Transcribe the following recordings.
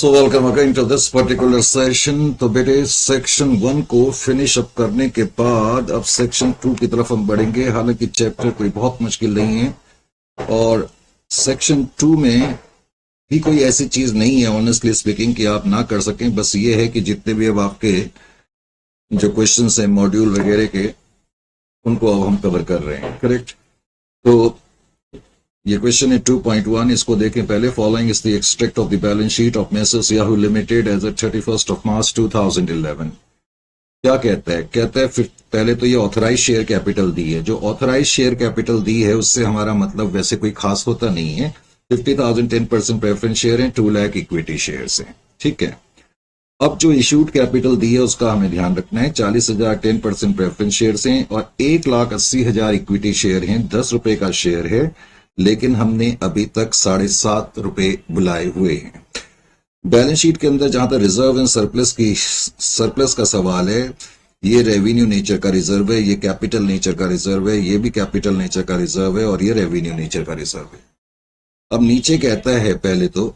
So welcome again to this particular session. तो बेटे section 1 को फिनिश अप करने के बाद अब सेक्शन 2 की तरफ हम बढ़ेंगे। हालांकि चैप्टर कोई बहुत मुश्किल नहीं है और सेक्शन 2 में भी कोई ऐसी चीज नहीं है ऑनेस्टली स्पीकिंग कि आप ना कर सकें। बस ये है कि जितने भी अब आपके जो क्वेश्चंस हैं मॉड्यूल वगैरह के, उनको अब हम कवर कर रहे हैं। करेक्ट। तो ये क्वेश्चन है 2.1, इसको देखें पहले। Following is the extract of the balance sheet of Messrs Yahoo Limited as at 31 March 2011। क्या कहता है? कहता है फिर पहले तो ये ऑथराइज शेयर कैपिटल दी है। जो ऑथराइज शेयर कैपिटल दी है उससे हमारा मतलब वैसे कोई खास होता नहीं है। 50,000 10% प्रेफरेंस शेयर है, 2 लाख इक्विटी शेयर है। ठीक है। अब जो इश्यूड कैपिटल दी है उसका हमें ध्यान रखना है। 40,000 10% प्रेफरेंस शेयर हैं और 1,80,000 इक्विटी शेयर हैं। 10 रुपए का शेयर है, लेकिन हमने अभी तक 7.5 रुपए बुलाए हुए हैं। बैलेंस शीट के अंदर जहां तक रिजर्व एंड सरप्लस का सवाल है, ये रेवेन्यू नेचर का रिजर्व है, ये कैपिटल नेचर का रिजर्व है, ये भी कैपिटल नेचर का रिजर्व है और ये रेवेन्यू नेचर का रिजर्व है। अब नीचे कहता है पहले तो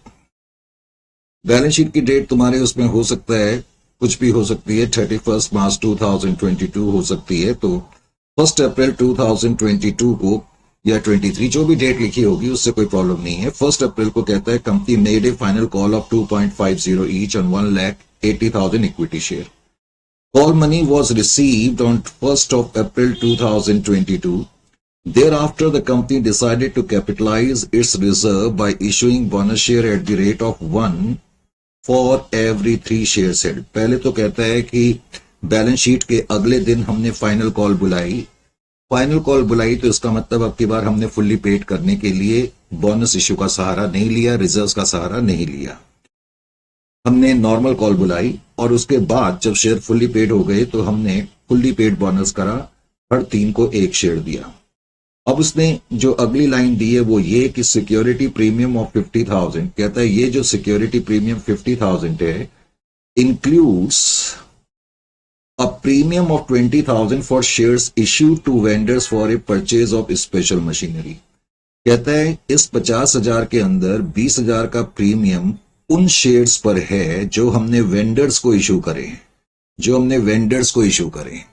बैलेंस शीट की डेट तुम्हारे उसमें हो सकता है, कुछ भी हो सकती है। 31 मार्च 2022 हो सकती है। तो 1 अप्रैल 2022 को या 23, जो भी डेट लिखी होगी उससे कोई प्रॉब्लम नहीं है। 1 अप्रैल को कहता है company made a final call of 2.50 each on 1,80,000 equity share. Call money was received on 1 April 2022. Thereafter, the company decided to capitalize its reserve by issuing bonus share at the rate of 1 for every 3 shares held. पहले तो कहता है कि balance sheet के अगले दिन हमने final call बुलाई। फाइनल कॉल बुलाई तो इसका मतलब अब की बार हमने फुल्ली पेड करने के लिए बोनस इश्यू का सहारा नहीं लिया, रिजर्व्स का सहारा नहीं लिया। हमने नॉर्मल कॉल बुलाई और उसके बाद जब शेयर फुल्ली पेड हो गए तो हमने फुल्ली पेड बोनस करा, हर 3 को 1 शेयर दिया। अब उसने जो अगली लाइन दी है वो ये कि सिक्योरिटी प्रीमियम ऑफ 50,000, कहता है ये जो सिक्योरिटी प्रीमियम 50,000 है includes a premium of 20,000 for shares issued to vendors for a purchase of special machinery. कहता है इस 50,000 के अंदर 20,000 का प्रीमियम उन शेयर्स पर है जो हमने वेंडर्स को इशू करे।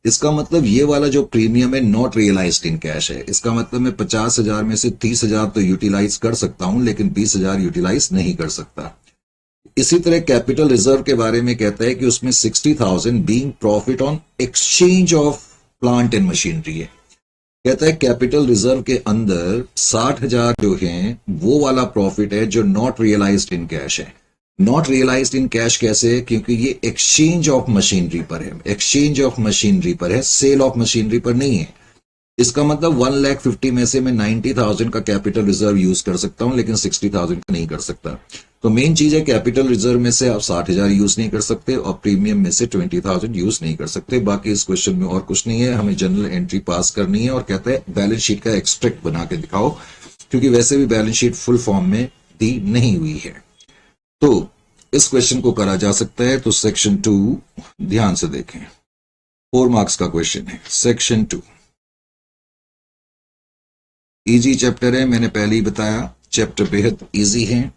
इसका मतलब ये वाला जो प्रीमियम है नॉट रियलाइज्ड इन कैश है। इसका मतलब मैं 50,000 में से 30,000 तो यूटिलाइज कर सकता हूं, लेकिन 20,000 यूटिलाइज नहीं कर सकता। इसी तरह कैपिटल रिजर्व के बारे में कहता है कि उसमें 60,000 being profit on exchange of plant and machinery है। कहता है कैपिटल रिजर्व के अंदर 60,000 जो हैं वो वाला प्रॉफिट है जो नॉट रियलाइज्ड इन कैश है। नॉट रियलाइज्ड इन कैश कैसे है? क्योंकि ये एक्सचेंज ऑफ मशीनरी पर है, सेल ऑफ मशीनरी पर नहीं है। इसका मतलब 1,50,000 में से मैं 90,000 का कैपिटल रिजर्व यूज कर सकता हूं, लेकिन 60,000 का नहीं कर सकता। तो मेन चीज है कैपिटल रिजर्व में से आप 60,000 यूज नहीं कर सकते और प्रीमियम में से 20,000 यूज नहीं कर सकते। बाकी इस क्वेश्चन में और कुछ नहीं है, हमें जनरल एंट्री पास करनी है और कहता है बैलेंस शीट का एक्सट्रैक्ट बना के दिखाओ, क्योंकि वैसे भी बैलेंस शीट फुल फॉर्म में दी नहीं हुई है। तो इस क्वेश्चन को करा जा सकता है। तो सेक्शन 2 ध्यान से देखें, 4 मार्क्स का क्वेश्चन है। सेक्शन 2 इजी चैप्टर है, मैंने पहले ही बताया चैप्टर बेहद इजी है,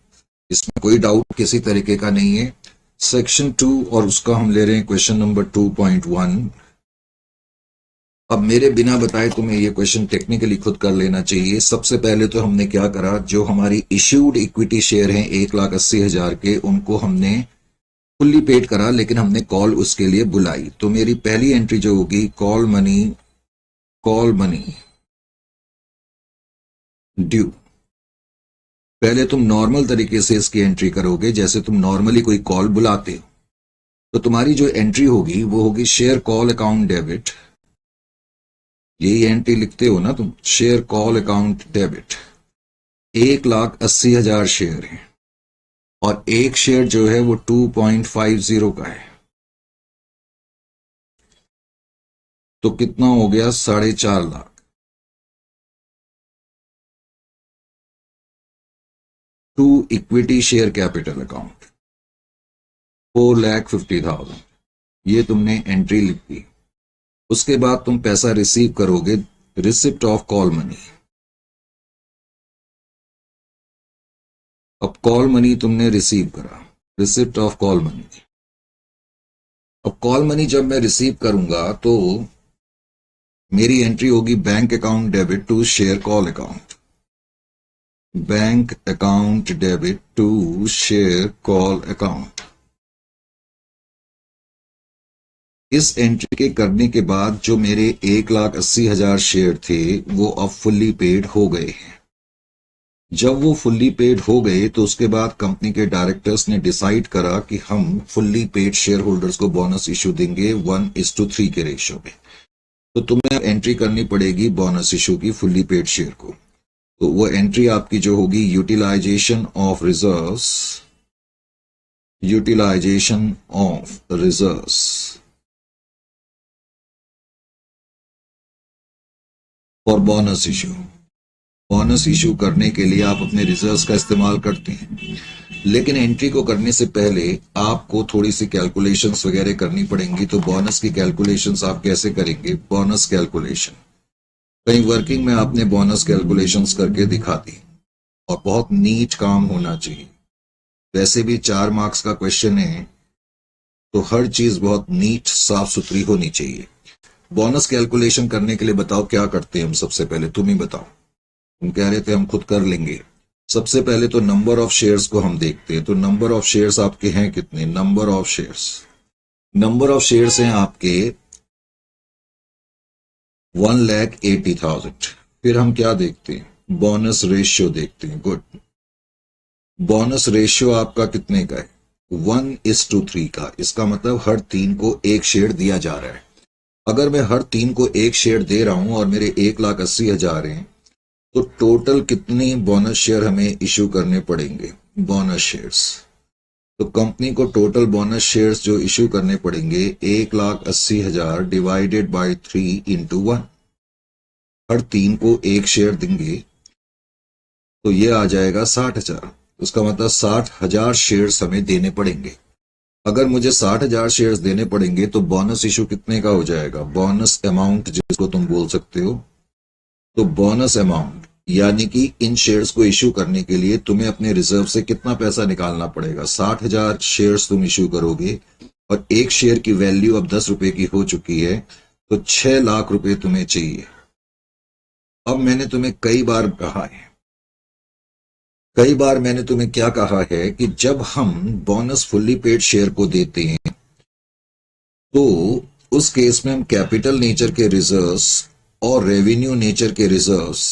इसमें कोई डाउट किसी तरीके का नहीं है। सेक्शन 2 और उसका हम ले रहे हैं क्वेश्चन नंबर 2.1। अब मेरे बिना बताए तुम्हें ये क्वेश्चन टेक्निकली खुद कर लेना चाहिए। सबसे पहले तो हमने क्या करा, जो हमारी इश्यूड इक्विटी शेयर हैं 1,80,000 के, उनको हमने फुल्ली पेड करा, लेकिन हमने कॉल उसके लिए बुलाई। तो मेरी पहली एंट्री जो होगी कॉल मनी ड्यू। पहले तुम नॉर्मल तरीके से इसकी एंट्री करोगे, जैसे तुम नॉर्मली कोई कॉल बुलाते हो। तो तुम्हारी जो एंट्री होगी वो होगी शेयर कॉल अकाउंट डेबिट। यही एंट्री लिखते हो ना तुम, share call account debit. 1,80,000 share है और एक शेयर जो है वो 2.50 का है। तो कितना हो गया? 4.5 lakh. To equity share capital account 4,50,000, ये तुमने एंट्री लिख दी। उसके बाद तुम पैसा रिसीव करोगे, रिसिप्ट ऑफ कॉल मनी। अब कॉल मनी तुमने रिसीव करा, रिसिप्ट ऑफ कॉल मनी। अब कॉल मनी जब मैं रिसीव करूंगा तो मेरी एंट्री होगी bank account debit to share call account, bank account debit to share call account. इस एंट्री के करने के बाद जो मेरे 1,80,000 शेयर थे वो अब फुल्ली पेड हो गए हैं। जब वो फुल्ली पेड हो गए तो उसके बाद कंपनी के डायरेक्टर्स ने डिसाइड करा कि हम फुल्ली पेड शेयर होल्डर्स को बोनस इशू देंगे 1:3 के रेशियो में। तो तुम्हें एंट्री करनी पड़ेगी बोनस इशू की फुल्ली पेड शेयर को। तो वो एंट्री आपकी जो होगी utilisation of reserves, utilisation of reserves for bonus issue. Bonus issue करने के लिए आप अपने रिजर्व्स का इस्तेमाल करते हैं, लेकिन एंट्री को करने से पहले आपको थोड़ी सी कैलकुलेशंस वगैरह करनी पड़ेंगी। तो बोनस की कैलकुलेशंस आप कैसे करेंगे? बोनस कैलकुलेशन कहीं वर्किंग में आपने बोनस कैलकुलेशंस करके दिखा दी, और बहुत नीट काम होना चाहिए। वैसे भी 4 मार्क्स का क्वेश्चन है तो हर चीज बहुत नीट साफ सुथरी होनी चाहिए। बोनस कैलकुलेशन करने के लिए बताओ क्या करते हैं हम? सबसे पहले तुम ही बताओ। तुम कह रहे थे हम खुद कर लेंगे। सबसे पहले तो नंबर ऑफ शेयर्स को हम देखते हैं। तो नंबर ऑफ शेयर्स आपके हैं कितने? नंबर ऑफ शेयर्स हैं आपके 1,80,000। फिर हम क्या देखते हैं? बोनस रेशियो देखते हैं। गुड। बोनस रेशियो आपका कितने का है? 1:3 का। इसका मतलब हर 3 को 1 शेयर दिया जा रहा है। अगर मैं हर 3 को 1 शेयर दे रहा हूं और मेरे 1,80,000 हैं, तो टोटल कितने बोनस शेयर हमें इशू करने पड़ेंगे? Bonus shares. तो कंपनी को टोटल बोनस शेयर्स जो इशू करने पड़ेंगे 1,80,000 डिवाइडेड बाय 3 इंटू 1। हर 3 को 1 शेयर देंगे तो ये आ जाएगा 60,000। उसका मतलब 60,000 शेयर्स हमें देने पड़ेंगे। अगर मुझे 60,000 शेयर्स देने पड़ेंगे तो बोनस इशू कितने का हो जाएगा? बोनस अमाउंट जिसको तुम बोल सकते हो। तो बोनस अमाउंट यानी कि इन शेयर्स को इशू करने के लिए तुम्हें अपने रिजर्व से कितना पैसा निकालना पड़ेगा? 60,000 शेयर्स तुम इशू करोगे और एक शेयर की वैल्यू अब 10 रुपए की हो चुकी है, तो 6 लाख रुपए तुम्हें चाहिए। अब मैंने तुम्हें कई बार मैंने तुम्हें क्या कहा है कि जब हम बोनस फुल्ली पेड शेयर को देते हैं तो उस केस में हम कैपिटल नेचर के रिजर्व्स और रेवेन्यू नेचर के रिजर्व्स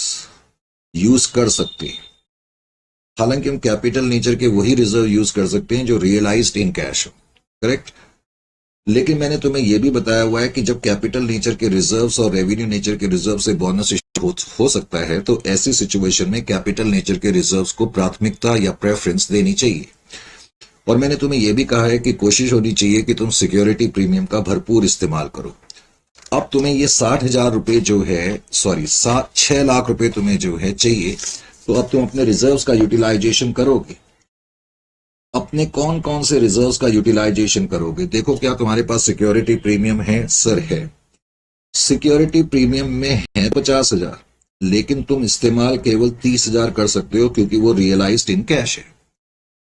यूज कर सकते हैं। हालांकि हम कैपिटल नेचर के वही रिजर्व यूज कर सकते हैं जो रियलाइज्ड इन कैश हो, करेक्ट। लेकिन मैंने तुम्हें यह भी बताया हुआ है कि जब कैपिटल नेचर के रिजर्व्स और रेवेन्यू नेचर के रिजर्व से बोनस हो सकता है, तो ऐसी सिचुएशन में कैपिटल नेचर के रिजर्व्स को प्राथमिकता या प्रेफरेंस देनी चाहिए। और मैंने तुम्हें यह भी कहा है कि कोशिश होनी चाहिए कि तुम सिक्योरिटी प्रीमियम का भरपूर इस्तेमाल करो। अब तुम्हें ये 60,000 रुपए जो है, 6 लाख रुपए तुम्हें जो है चाहिए, तो अब तुम अपने रिजर्व्स का यूटिलाइजेशन करोगे। अपने कौन कौन से रिजर्व्स का यूटिलाइजेशन करोगे? देखो, क्या तुम्हारे पास सिक्योरिटी प्रीमियम है? सर है। सिक्योरिटी प्रीमियम में है 50,000, लेकिन तुम इस्तेमाल केवल 30,000 कर सकते हो क्योंकि वो रियलाइज्ड इन कैश है।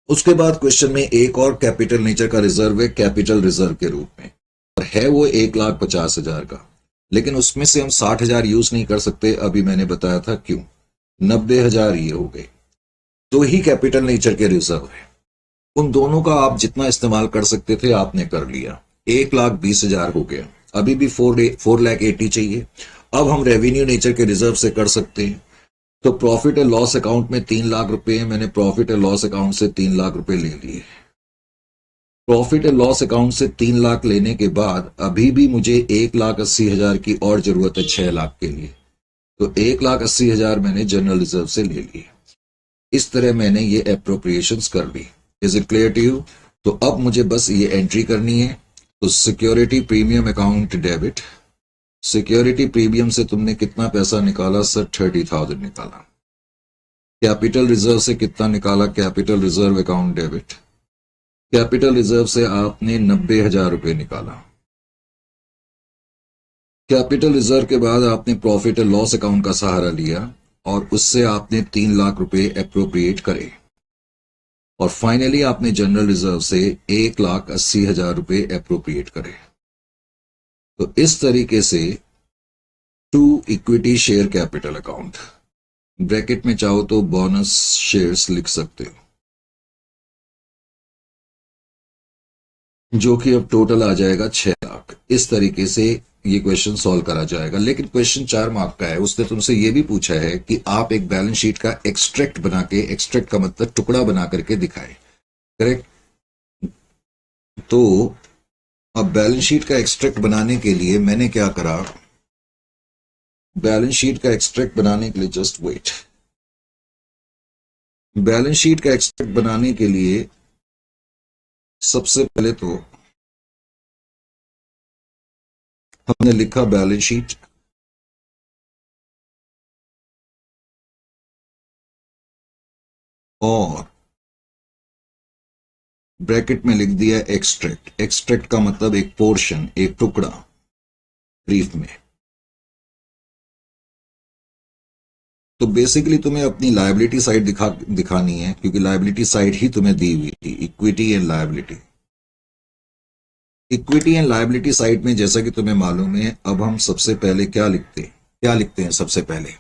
उसके बाद क्वेश्चन में एक और कैपिटल नेचर का रिजर्व है कैपिटल रिजर्व के रूप में, और है वो 1,50,000 का, लेकिन उसमें से हम 60,000 यूज नहीं कर सकते। अभी मैंने बताया था क्यों। 90,000 ये हो गए। दो ही कैपिटल नेचर के रिजर्व है, उन दोनों का आप जितना इस्तेमाल कर सकते थे आपने कर लिया। 1,20,000 हो गया। अभी भी 4,80,000 चाहिए। अब हम रेवेन्यू नेचर के रिजर्व से कर सकते हैं। तो प्रॉफिट एंड लॉस अकाउंट में 3 लाख रुपए है, मैंने प्रॉफिट एंड लॉस अकाउंट से 3 लाख रुपए ले लिए। प्रॉफिट एंड लॉस अकाउंट से 3 लाख लेने के बाद अभी भी मुझे 1,80,000 की और जरूरत है 6 लाख के लिए। तो 1,80,000 मैंने जनरल रिजर्व से ले लिए। इस तरह मैंने ये एप्रोप्रिएशंस कर ली। Is it clear to you? तो अब मुझे बस ये एंट्री करनी है। तो security premium account debit, security premium से तुमने कितना पैसा निकाला? सर 30,000 निकाला। कैपिटल रिजर्व से कितना निकाला? Capital reserve account debit. Capital reserve से आपने 90,000 रुपए निकाला। कैपिटल रिजर्व के बाद आपने प्रॉफिट एंड लॉस अकाउंट का सहारा लिया और उससे आपने 3 लाख रुपए एप्रोप्रिएट करे। और फाइनली आपने जनरल रिजर्व से 1,80,000 रुपए अप्रोप्रिएट करे। तो इस तरीके से to equity share capital account, bracket में चाहो तो बोनस शेयर्स लिख सकते हो, जो कि अब टोटल आ जाएगा 6 लाख। इस तरीके से ये क्वेश्चन सॉल्व करा जाएगा। लेकिन क्वेश्चन 4 मार्क का है, उसने तुमसे ये भी पूछा है कि आप एक बैलेंस शीट का एक्सट्रैक्ट बना के, एक्सट्रैक्ट का मतलब टुकड़ा बना करके दिखाए, करेक्ट। तो अब बैलेंस शीट का एक्सट्रैक्ट बनाने के लिए मैंने क्या करा, बैलेंस शीट का एक्सट्रैक्ट बनाने के लिए जस्ट वेट, बैलेंस शीट का एक्सट्रैक्ट बनाने के लिए सबसे पहले तो हमने लिखा बैलेंस शीट, और ब्रैकेट में लिख दिया एक्सट्रैक्ट। एक्सट्रैक्ट का मतलब एक पोर्शन, एक टुकड़ा ब्रीफ में। तो बेसिकली तुम्हें अपनी लायबिलिटी साइड दिखानी है, क्योंकि लायबिलिटी साइड ही तुम्हें दी हुई थी, equity and liability. Equity and liability side में जैसा कि तुम्हें मालूम है, अब हम सबसे पहले क्या लिखते हैं सबसे पहले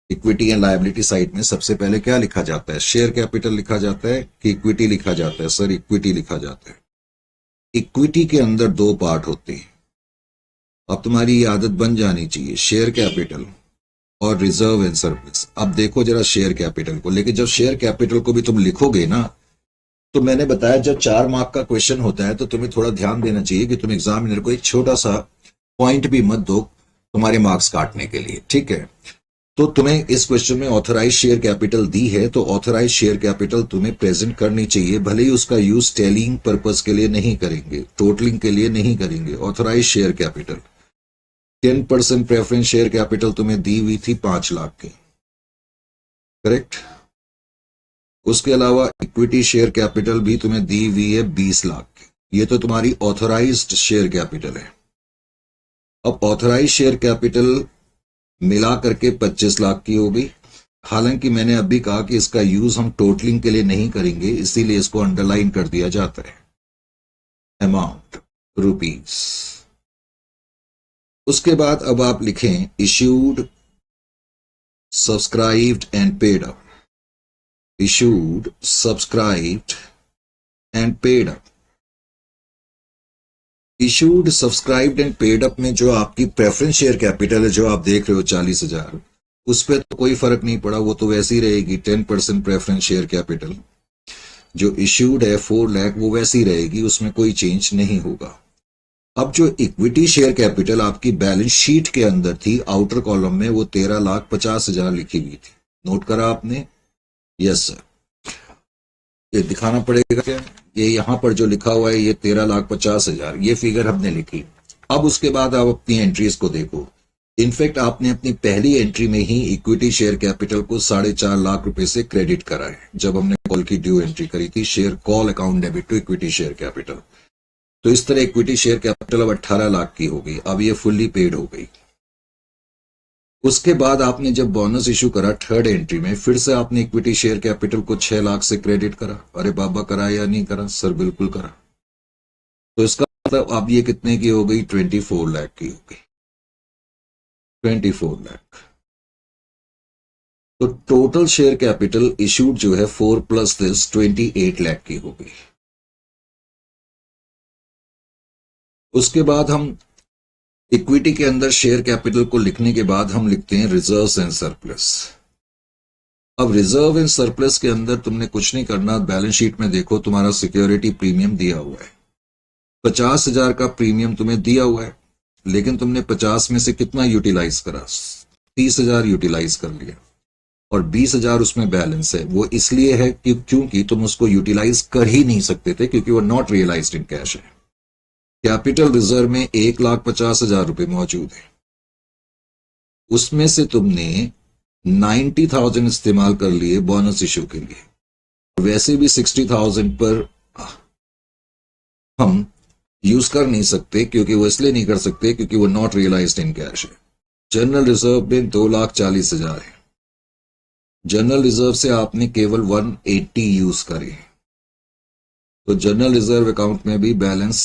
इक्विटी एंड लायबिलिटी साइड में सबसे पहले क्या लिखा जाता है, शेयर कैपिटल लिखा जाता है कि इक्विटी लिखा जाता है? सर इक्विटी लिखा जाता है। इक्विटी के अंदर 2 पार्ट होते हैं। अब तुम्हारी ये आदत बन जानी चाहिए, शेयर कैपिटल और रिजर्व एंड सरप्लस। अब देखो जरा शेयर कैपिटल को, लेकिन जब शेयर कैपिटल को भी तुम लिखोगे ना, तो मैंने बताया जब 4 मार्क का क्वेश्चन होता है तो तुम्हें थोड़ा ध्यान देना चाहिए कि तुम एग्जामिनर को एक छोटा सा पॉइंट भी मत दो तुम्हारे मार्क्स काटने के लिए, ठीक है। तो तुम्हें इस क्वेश्चन में ऑथराइज शेयर कैपिटल दी है, तो ऑथराइज शेयर कैपिटल तुम्हें प्रेजेंट करनी चाहिए। भले ही उसका यूज टेलिंग पर्पस के लिए नहीं करेंगे, टोटलिंग के लिए नहीं करेंगे। Authorise share capital 10% preference share capital तुम्हें दी हुई थी 5 लाख की, करेक्ट। उसके अलावा इक्विटी शेयर कैपिटल भी तुम्हें दी हुई है 20 लाख की। ये तो तुम्हारी ऑथराइज्ड शेयर कैपिटल है। अब ऑथराइज शेयर कैपिटल मिला करके 25 लाख की हो गई। हालांकि मैंने अभी कहा कि इसका यूज हम टोटलिंग के लिए नहीं करेंगे, इसीलिए इसको अंडरलाइन कर दिया जाता है, अमाउंट रुपीस। उसके बाद अब आप लिखें issued, subscribed and paid up. Issued, subscribed and paid up. Issued, subscribed and paid up में जो आपकी प्रेफरेंस शेयर कैपिटल है, जो आप देख रहे हो 40,000, उस पर तो कोई फर्क नहीं पड़ा, वो तो वैसी रहेगी। 10% प्रेफरेंस शेयर कैपिटल जो इशूड है 4 लाख, वो वैसी रहेगी, उसमें कोई चेंज नहीं होगा। अब जो इक्विटी शेयर कैपिटल आपकी बैलेंस शीट के अंदर थी, आउटर कॉलम में, वो 13,50,000 लिखी हुई थी। नोट करा आपने? Yes sir. ये दिखाना पड़ेगा क्या? ये यहां पर जो लिखा हुआ है, ये 13,50,000, ये फिगर हमने लिखी। अब उसके बाद आप अपनी एंट्रीज को देखो। इनफैक्ट आपने अपनी पहली एंट्री में ही इक्विटी शेयर कैपिटल को 4.5 लाख रुपए से क्रेडिट करा है, जब हमने कॉल की ड्यू एंट्री करी थी, share call account debit to equity share capital. तो इस तरह इक्विटी शेयर कैपिटल अब 18 लाख की हो गई। अब ये फुल्ली पेड हो गई। उसके बाद आपने जब बोनस इशू करा थर्ड एंट्री में, फिर से आपने इक्विटी शेयर कैपिटल को 6 लाख से क्रेडिट करा। अरे बाबा, करा या नहीं करा? सर बिल्कुल करा। तो इसका मतलब अब ये कितने की हो गई? 24 लाख की हो गई। 24 लाख। तो टोटल शेयर कैपिटल इशूड जो है 4 प्लस दिस 28 लाख की हो गई। उसके बाद हम इक्विटी के अंदर शेयर कैपिटल को लिखने के बाद हम लिखते हैं रिजर्व्स एंड सरप्लस। अब रिजर्व एंड सरप्लस के अंदर तुमने कुछ नहीं करना। बैलेंस शीट में देखो, तुम्हारा सिक्योरिटी प्रीमियम दिया हुआ है। 50,000 का प्रीमियम तुम्हें दिया हुआ है, लेकिन तुमने 50 में से कितना यूटिलाइज करा? 30,000 यूटिलाइज कर लिया, और 20,000 उसमें बैलेंस है। वो इसलिए है कि क्योंकि तुम उसको यूटिलाइज कर ही नहीं सकते थे, क्योंकि वो नॉट रियलाइज्ड इन कैश है। कैपिटल रिजर्व में 1,50,000 रुपए मौजूद है। उसमें से तुमने 90,000 इस्तेमाल कर लिए बोनस इशू के लिए। वैसे भी 60,000 पर हम यूज कर नहीं सकते, क्योंकि वो इसलिए नहीं कर सकते क्योंकि वो नॉट रियलाइज्ड इन कैश है। जनरल रिजर्व में 2,40,000 है। जनरल रिजर्व से आपने केवल 180 यूज करे। तो जनरल रिजर्व अकाउंट में भी बैलेंस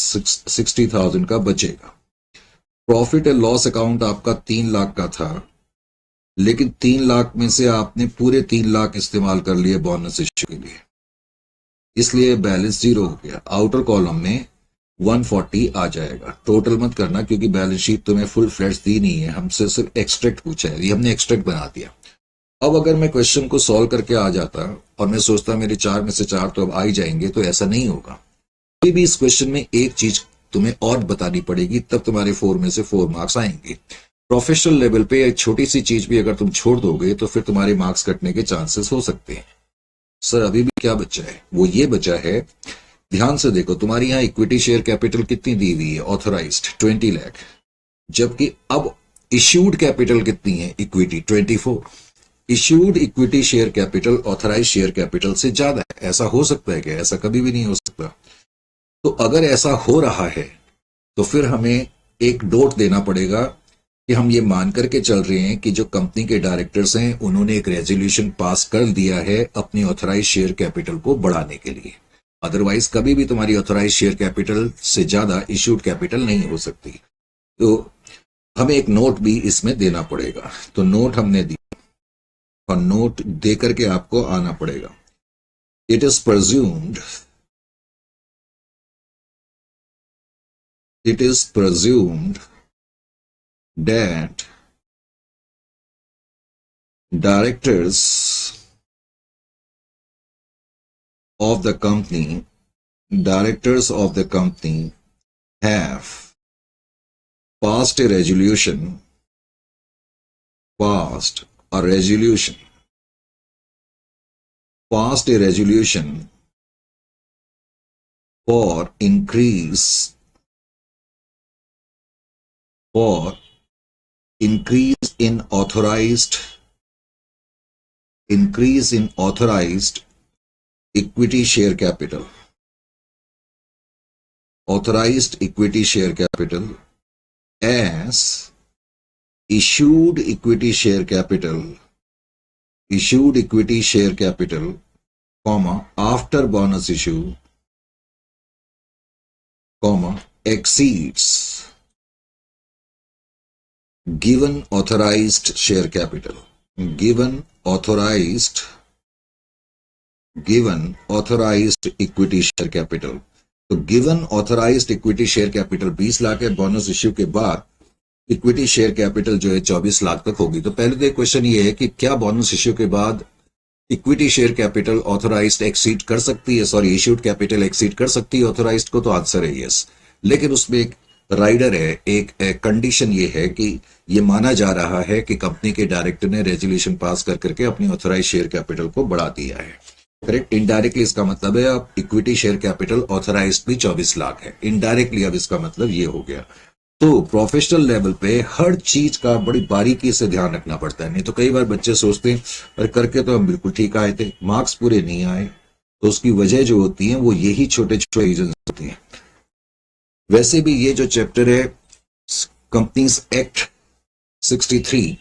60,000 का बचेगा। प्रॉफिट एंड लॉस अकाउंट आपका 3 लाख का था, लेकिन 3 लाख में से आपने पूरे 3 लाख इस्तेमाल कर लिए बोनस इश्यू के लिए, इसलिए बैलेंस 0 हो गया। आउटर कॉलम में 140 आ जाएगा। टोटल मत करना क्योंकि बैलेंस शीट तुम्हें फुल फ्लैश दी नहीं है, हमसे सिर्फ एक्सट्रैक्ट पूछा है, ये हमने एक्सट्रैक्ट बना दिया। अब अगर मैं क्वेश्चन को सॉल्व करके आ जाता और मैं सोचता मेरे 4 में से 4 तो अब आ ही जाएंगे, तो ऐसा नहीं होगा। अभी भी इस क्वेश्चन में एक चीज तुम्हें और बतानी पड़ेगी, तब तुम्हारे 4 में से 4 मार्क्स आएंगे। प्रोफेशनल लेवल पे एक छोटी सी चीज भी अगर तुम छोड़ दोगे तो फिर तुम्हारे मार्क्स कटने के चांसेस हो सकते हैं। सर अभी भी क्या बचा है? वो ये बचा है, ध्यान से देखो, तुम्हारी यहां इक्विटी शेयर कैपिटल कितनी दी हुई है? ऑथराइज्ड 20 लाख, जबकि अब इश्यूड कैपिटल कितनी है? Equity 24। Issued equity share capital authorise share capital से ज्यादा है। ऐसा हो सकता है क्या? ऐसा कभी भी नहीं हो सकता। तो अगर ऐसा हो रहा है तो फिर हमें एक नोट देना पड़ेगा कि हम ये मान करके चल रहे हैं कि जो कंपनी के डायरेक्टर्स हैं उन्होंने एक रेजोल्यूशन पास कर दिया है अपनी ऑथराइज शेयर कैपिटल को बढ़ाने के लिए। अदरवाइज कभी भी तुम्हारी ऑथराइज शेयर कैपिटल से ज्यादा इश्यूड कैपिटल नहीं हो सकती। तो हमें एक नोट भी इसमें देना पड़ेगा। तो नोट हमने दी और नोट दे करके आपको आना पड़ेगा। It is presumed that directors of the company have passed a resolution for increase in authorized equity share capital. Authorized equity share capital as issued equity share capital, comma, after bonus issue, comma, exceeds given authorized share capital. Given authorized equity share capital. तो given authorised equity share capital 20 lakh है, bonus issue के बाद equity share capital जो है 24 लाख तक होगी। तो पहले तो क्वेश्चन ये है कि क्या बोनस इश्यू के बाद equity share capital authorised exceed कर सकती है, सॉरी इश्यूड कैपिटल एक्सीड कर सकती है ऑथराइज्ड को? तो आंसर है यस। लेकिन उसमें एक राइडर है, एक कंडीशन ये है कि ये माना जा रहा है कि कंपनी के डायरेक्टर ने रेजोल्यूशन पास कर करके अपनी ऑथराइज शेयर कैपिटल को बढ़ा दिया है। करेक्ट। इनडायरेक्टली इसका मतलब है अब इक्विटी शेयर कैपिटल ऑथराइज्ड भी 24 लाख है। इनडायरेक्टली अब इसका मतलब ये हो गया। तो प्रोफेशनल लेवल पे हर चीज का बड़ी बारीकी से ध्यान रखना पड़ता है, नहीं तो कई बार बच्चे सोचते हैं अरे करके तो हम बिल्कुल ठीक आए थे, मार्क्स पूरे नहीं आए। तो उसकी वजह जो होती है वो यही छोटे छोटे रीजन होती है। वैसे भी ये जो चैप्टर है कंपनीज एक्ट 63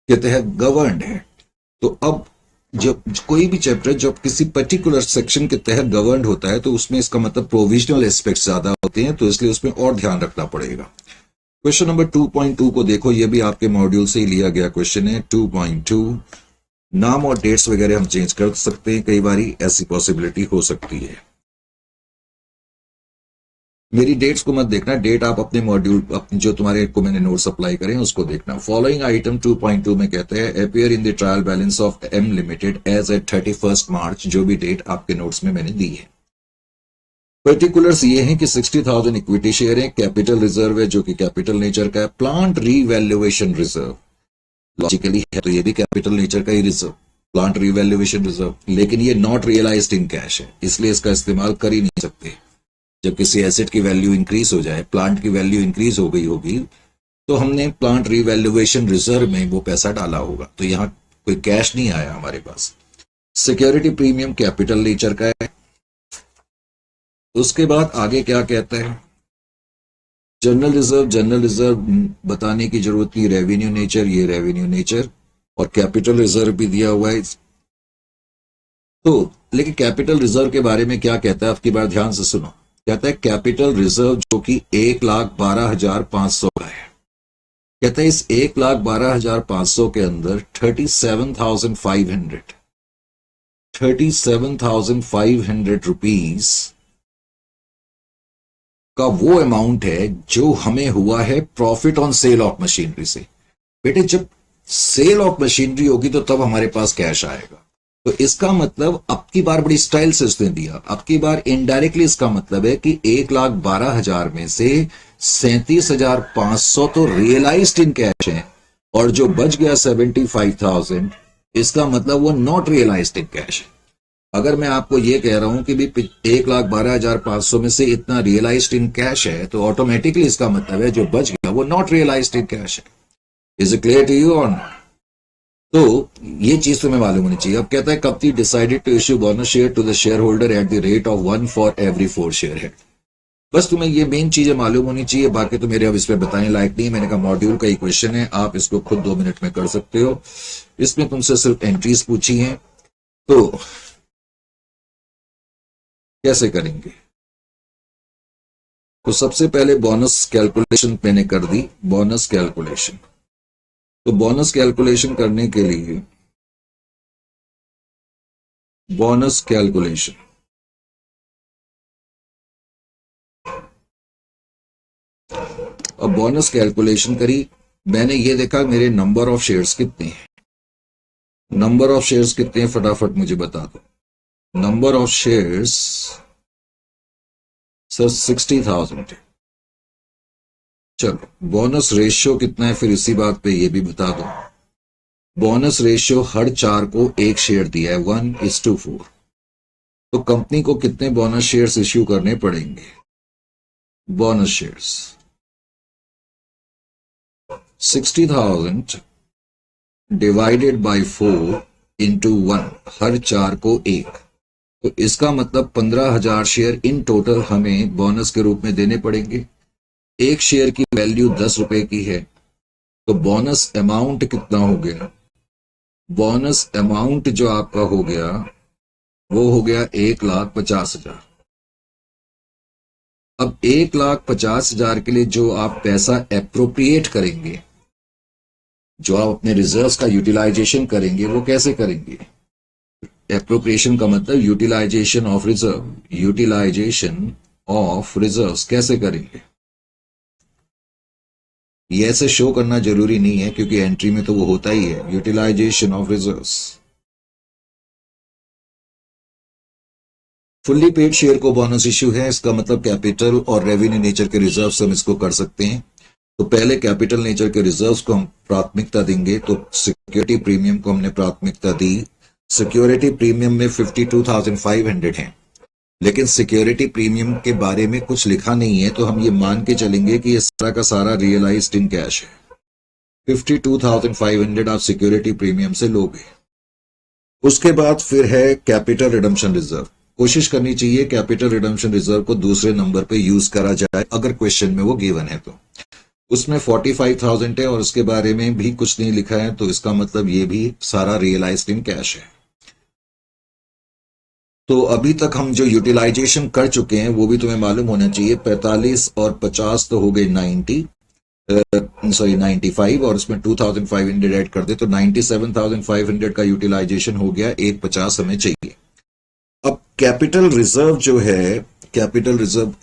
के तहत गवर्नड है। तो अब जब कोई भी चैप्टर जब किसी पर्टिकुलर सेक्शन के तहत गवर्नड होता है तो उसमें इसका मतलब प्रोविजनल एस्पेक्ट्स ज्यादा होते हैं, तो इसलिए उसमें और ध्यान रखना पड़ेगा। क्वेश्चन नंबर 2.2 को देखो, ये भी आपके मॉड्यूल से ही लिया गया क्वेश्चन है। 2.2 नाम और डेट्स वगैरह हम चेंज कर सकते हैं, कई बारी ऐसी पॉसिबिलिटी हो सकती है। मेरी डेट्स को मत देखना, डेट आप अपने मॉड्यूल जो तुम्हारे को मैंने नोट्स अप्लाई करें उसको देखना। फॉलोइंग आइटम 2.2 में कहते हैं appear in the trial balance of M limited as at 31 March, जो भी डेट आपके नोट्स में मैंने दी है। पर्टिकुलर्स ये हैं कि 60,000 इक्विटी शेयर है, कैपिटल रिजर्व है जो कि कैपिटल नेचर का है, प्लांट रीवैल्यूएशन रिजर्व लॉजिकली है तो ये भी कैपिटल नेचर का ही रिजर्व, प्लांट रीवैल्यूएशन रिजर्व, लेकिन ये नॉट रियलाइज्ड इन कैश है, इसलिए इसका इस्तेमाल कर ही नहीं सकते। जब किसी एसेट की वैल्यू इंक्रीज हो जाए, प्लांट की वैल्यू इंक्रीज हो गई होगी तो हमने प्लांट रीवैल्यूएशन रिजर्व में वो पैसा डाला होगा, तो यहां कोई कैश नहीं आया हमारे पास। सिक्योरिटी प्रीमियम कैपिटल नेचर का है। उसके बाद आगे क्या कहता है, जनरल रिजर्व बताने की जरूरत नहीं, रेवेन्यू नेचर, ये रेवेन्यू नेचर, और कैपिटल रिजर्व भी दिया हुआ है। तो लेकिन कैपिटल रिजर्व के बारे में क्या कहता है, आपकी बार ध्यान से सुनो। कहता है कैपिटल रिजर्व जो कि 1,12,500 का है, कहता है इस 1,12,500 के अंदर 37,500 रुपीज का वो अमाउंट है जो हमें हुआ है profit on sale of machinery से। बेटे जब सेल ऑफ मशीनरी होगी तो तब हमारे पास कैश आएगा। तो इसका मतलब अब की बार बड़ी स्टाइल से उसने दिया, अब की बार इनडायरेक्टली इसका मतलब है कि 1,12,000 में से 37,500 तो रियलाइज्ड इन कैश है और जो बच गया 75,000 इसका मतलब वो नॉट रियलाइज्ड इन कैश है। अगर मैं आपको ये कह रहा हूं कि भी 1,12,500 में से इतना रियलाइज्ड इन कैश है तो ऑटोमेटिकली इसका मतलब है जो बच गया वो नॉट रियलाइज्ड इन कैश है। Is it clear to you और नॉट? तो ये चीज तुम्हें मालूम होनी चाहिए। अब कहता है company decided to issue bonus share to the share holder at the rate of 1 for every 4 share had. बस तुम्हें ये मेन चीजें मालूम होनी चाहिए, बाकी तो मेरे अब इस पर बताने लायक नहीं। मैंने कहा मॉड्यूल का ही क्वेश्चन है, आप इसको खुद 2 मिनट में कर सकते हो। इसमें तुमसे सिर्फ एंट्रीज पूछी हैं, तो कैसे करेंगे? तो सबसे पहले बोनस कैलकुलेशन मैंने कर दी, बोनस कैलकुलेशन। तो बोनस कैलकुलेशन करने के लिए बोनस कैलकुलेशन अब बोनस कैलकुलेशन करी, मैंने ये देखा मेरे नंबर ऑफ शेयर्स कितने हैं। नंबर ऑफ शेयर्स कितने हैं फटाफट मुझे बता दो। नंबर ऑफ शेयर्स सर 60,000 है। चलो बोनस रेशियो कितना है फिर इसी बात पे ये भी बता दो। बोनस रेशियो हर 4 को 1 शेयर दिया है, 1:4। तो कंपनी को कितने बोनस शेयर्स इश्यू करने पड़ेंगे? Bonus shares 60,000 divided by 4 into 1, हर 4 को 1। तो इसका मतलब 15,000 शेयर इन टोटल हमें बोनस के रूप में देने पड़ेंगे। एक शेयर की वैल्यू 10 रुपए की है, तो बोनस अमाउंट कितना हो गया? बोनस अमाउंट जो आपका हो गया वो हो गया 1,50,000। अब 1,50,000 के लिए जो आप पैसा एप्रोप्रिएट करेंगे, जो आप अपने रिजर्व्स का यूटिलाइजेशन करेंगे, वो कैसे करेंगे? एप्रोप्रिएशन का मतलब utilisation of reserve, utilisation of reserves कैसे करेंगे? ये ऐसे शो करना जरूरी नहीं है क्योंकि एंट्री में तो वो होता ही है, utilisation of reserves. Fully paid share को बोनस इश्यू है, इसका मतलब कैपिटल और रेवेन्यू नेचर के रिजर्व्स हम इसको कर सकते हैं। तो पहले कैपिटल नेचर के रिजर्व्स को हम प्राथमिकता देंगे, तो सिक्योरिटी प्रीमियम को हमने प्राथमिकता दी। सिक्योरिटी प्रीमियम में 52,500 है, लेकिन सिक्योरिटी प्रीमियम के बारे में कुछ लिखा नहीं है, तो हम ये मान के चलेंगे कि ये सारा का सारा रियलाइज्ड इन कैश है। 52,500 आप सिक्योरिटी प्रीमियम से लोगे। उसके बाद फिर है कैपिटल रिडम्पशन रिजर्व। कोशिश करनी चाहिए कैपिटल रिडम्पशन रिजर्व को दूसरे नंबर पे यूज करा जाए अगर क्वेश्चन में वो गिवन है तो। उसमें 45,000 है और उसके बारे में भी कुछ नहीं लिखा है, तो इसका मतलब ये भी सारा रियलाइज्ड इन कैश है। तो अभी तक हम जो यूटिलाइजेशन कर चुके हैं वो भी तुम्हें मालूम होना चाहिए। 45 और 50 तो हो गए 95, और उसमें 2,500 ऐड कर दे तो 97,500 का यूटिलाइजेशन हो गया। 150 हमें चाहिए। अब कैपिटल रिजर्व जो है, कैपिटल रिजर्व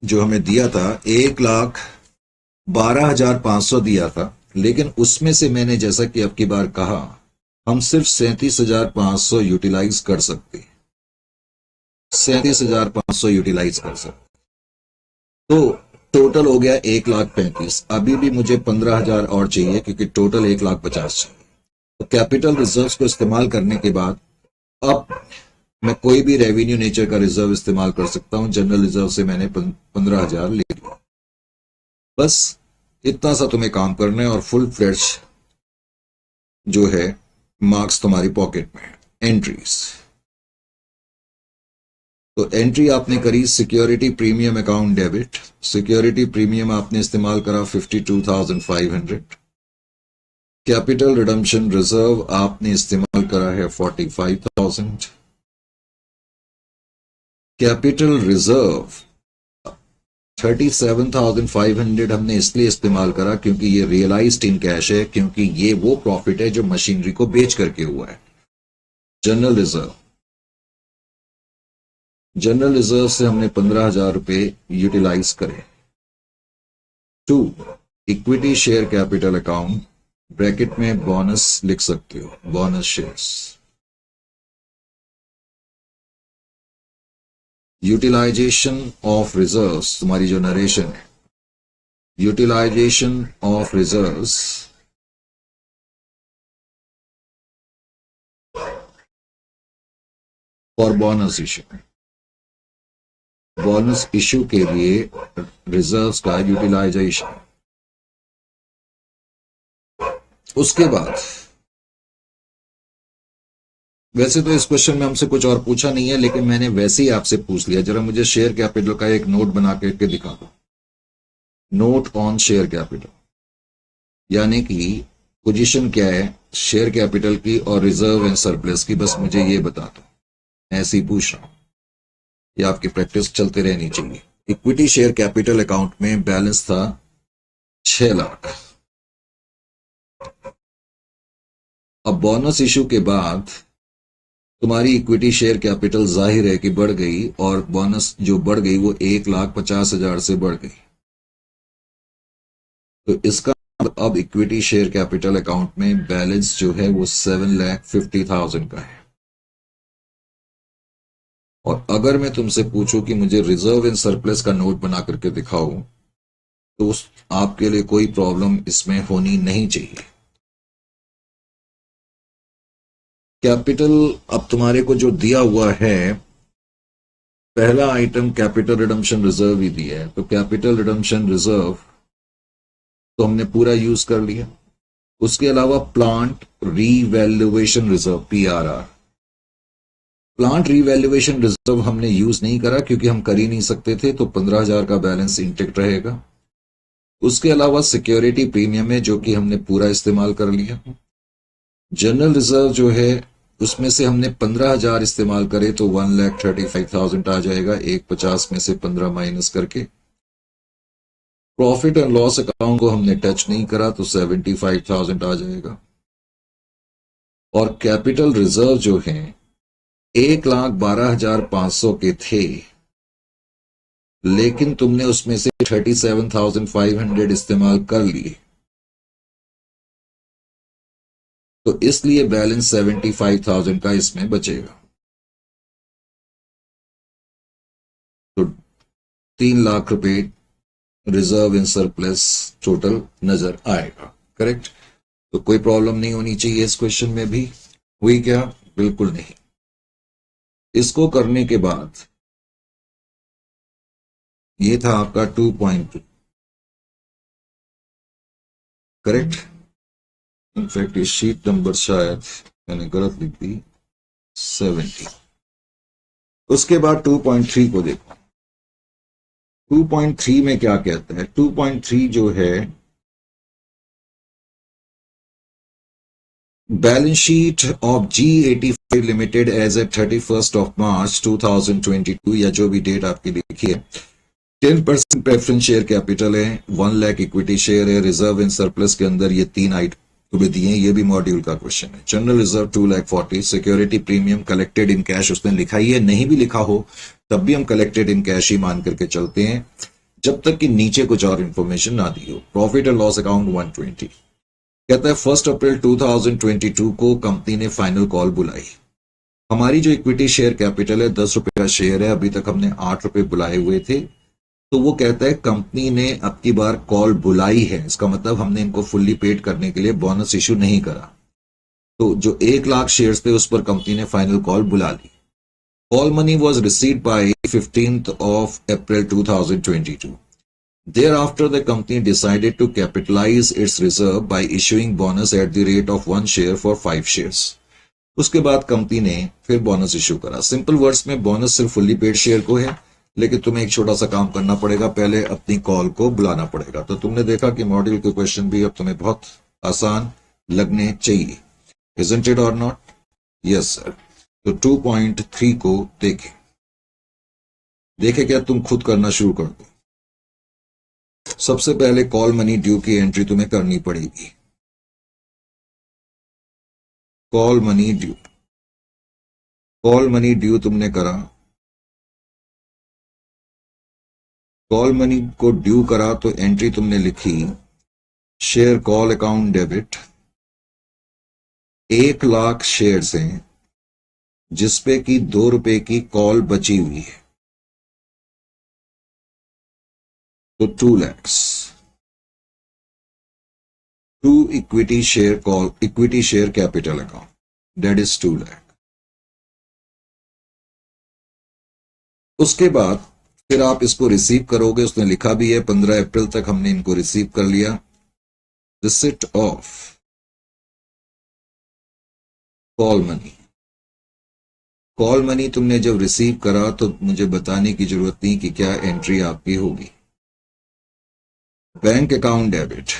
जो हमें दिया था 1,12,500 दिया था, लेकिन उसमें से मैंने जैसा कि अब की बार कहा हम सिर्फ 37,500 यूटिलाइज कर सकते, 37,500 यूटिलाइज कर सकते। तो टोटल हो गया 1,35,000। अभी भी मुझे 15,000 और चाहिए क्योंकि टोटल 1,50,000 चाहिए। तो कैपिटल रिजर्व्स को इस्तेमाल करने के बाद अब मैं कोई भी रेवेन्यू नेचर का रिजर्व इस्तेमाल कर सकता हूं। जनरल रिजर्व से मैंने 15,000 ले लिया। बस इतना सा तुम्हें काम करना है और फुल फ्लेश जो है मार्क्स तुम्हारी पॉकेट में है। एंट्रीज, तो एंट्री आपने करी security premium account debit. Security premium आपने इस्तेमाल करा 52,500। कैपिटल रिडम्पशन रिजर्व आपने इस्तेमाल करा है 45,000। कैपिटल रिजर्व 37,500 हमने इसलिए इस्तेमाल करा क्योंकि ये रियलाइज्ड इन कैश है, क्योंकि ये वो प्रॉफिट है जो मशीनरी को बेच करके हुआ है। जनरल रिजर्व से हमने 15,000 रुपए यूटिलाइज करे। 2 equity share capital account, bracket में बोनस लिख सकते हो, bonus shares. Utilisation of reserves, तुम्हारी जो नरेशन है, utilisation of reserves for bonus issue, bonus issue के लिए रिजर्व्स का यूटिलाइजेशन। उसके बाद वैसे तो इस क्वेश्चन में हमसे कुछ और पूछा नहीं है, लेकिन मैंने वैसे ही आपसे पूछ लिया, जरा मुझे शेयर कैपिटल का एक नोट बना करके दिखा दो। नोट ऑन शेयर कैपिटल, यानी कि पोजीशन क्या है शेयर कैपिटल की और रिजर्व एंड सरप्लस की, बस मुझे ये बता दो। ऐसे ही पूछ रहा हूं, ये आपकी प्रैक्टिस चलते रहनी चाहिए। इक्विटी शेयर कैपिटल अकाउंट में बैलेंस था 6 लाख। अब बोनस इशू के बाद तुम्हारी इक्विटी शेयर कैपिटल जाहिर है कि बढ़ गई, और बोनस जो बढ़ गई वो 1,50,000 से बढ़ गई। तो इसका अब इक्विटी शेयर कैपिटल अकाउंट में बैलेंस जो है वो 7,50,000 का है। और अगर मैं तुमसे पूछूं कि मुझे रिजर्व एंड सरप्लस का नोट बना करके दिखाओ, तो आपके लिए कोई प्रॉब्लम इसमें होनी नहीं चाहिए। कैपिटल अब तुम्हारे को जो दिया हुआ है, पहला आइटम कैपिटल रिडम्पशन रिजर्व ही दिया है, तो कैपिटल रिडम्पशन रिजर्व तो हमने पूरा यूज कर लिया। उसके अलावा plant revaluation reserve, PRR, plant revaluation reserve हमने यूज नहीं करा क्योंकि हम कर ही नहीं सकते थे, तो 15,000 का बैलेंस इंटेक्ट रहेगा। उसके अलावा सिक्योरिटी प्रीमियम है जो कि हमने पूरा इस्तेमाल कर लिया। जनरल रिजर्व जो है उसमें से हमने 15,000 इस्तेमाल करे तो 1,35,000 आ जाएगा, 150 में से 15 माइनस करके। प्रॉफिट एंड लॉस अकाउंट को हमने टच नहीं करा तो 75,000 आ जाएगा। और कैपिटल रिजर्व जो है 1,12,500 के थे, लेकिन तुमने उसमें से 37,500 इस्तेमाल कर लिए, तो इसलिए बैलेंस 75,000 का इसमें बचेगा। तो 3 लाख रुपए रिजर्व इन सरप्लस टोटल नजर आएगा। करेक्ट? तो कोई प्रॉब्लम नहीं होनी चाहिए इस क्वेश्चन में भी। हुई क्या? बिल्कुल नहीं। इसको करने के बाद ये था आपका 2.2। करेक्ट? इनफैक्ट ये शीट नंबर शायद मैंने गलत लिख दी, 70। उसके बाद 2.3 को देखो। 2.3 में क्या कहता है? 2.3 जो है balance sheet of G85 limited as a 31 of March 2022, या जो भी डेट आपकी लिखी है। 10% प्रेफरेंस शेयर कैपिटल है, 1 लाख इक्विटी शेयर है, रिजर्व एंड सरप्लस के अंदर ये 3 आइटम तुम्हें दिए, ये भी मॉड्यूल का क्वेश्चन है। General reserve 2,40,000, security premium collected in cash उसने लिखा ही है, नहीं भी लिखा हो तब भी हम कलेक्टेड इन कैश ही मान करके चलते हैं जब तक कि नीचे कुछ और इंफॉर्मेशन ना दी हो। प्रॉफिट एंड लॉस अकाउंट 120 कहता है 1 अप्रैल 2022 को कंपनी ने फाइनल कॉल बुलाई। हमारी जो इक्विटी शेयर कैपिटल है 10 रुपए का शेयर है, अभी तक हमने 8 रुपए बुलाए हुए थे, तो वो कहता है कंपनी ने अब की बार कॉल बुलाई है, इसका मतलब हमने इनको फुल्ली पेड करने के लिए बोनस इशू नहीं करा। तो जो 1 लाख शेयर्स थे उस पर कंपनी ने फाइनल कॉल बुला ली। Call money was received by 15th of April 2022. Thereafter, the company decided to capitalize its reserve by issuing bonus at the rate of 1 share for 5 shares. उसके बाद कंपनी ने फिर बोनस इशू करा। Simple words में bonus सिर्फ fully paid share को है, लेकिन तुम्हें एक छोटा सा काम करना पड़ेगा, पहले अपनी कॉल को बुलाना पड़ेगा। तो तुमने देखा कि मॉड्यूल के क्वेश्चन भी अब तुम्हें बहुत आसान लगने चाहिए। Isn't it or not? Yes sir. तो 2.3 को देखें। देखे क्या तुम खुद करना शुरू कर दो। सबसे पहले कॉल मनी ड्यू की एंट्री तुम्हें करनी पड़ेगी। Call money due, call money due तुमने करा, कॉल मनी को ड्यू करा तो एंट्री तुमने लिखी share call account debit, 1 lakh shares हैं जिसपे की 2 रुपए की कॉल बची हुई है, तो 2 lakhs to equity share call, equity share capital account, that is 2 lakh। उसके बाद फिर आप इसको रिसीव करोगे, उसने लिखा भी है 15 अप्रैल तक हमने इनको रिसीव कर लिया। Receipt of call money, call money तुमने जब रिसीव करा तो मुझे बताने की जरूरत नहीं कि क्या एंट्री आपकी होगी। Bank account debit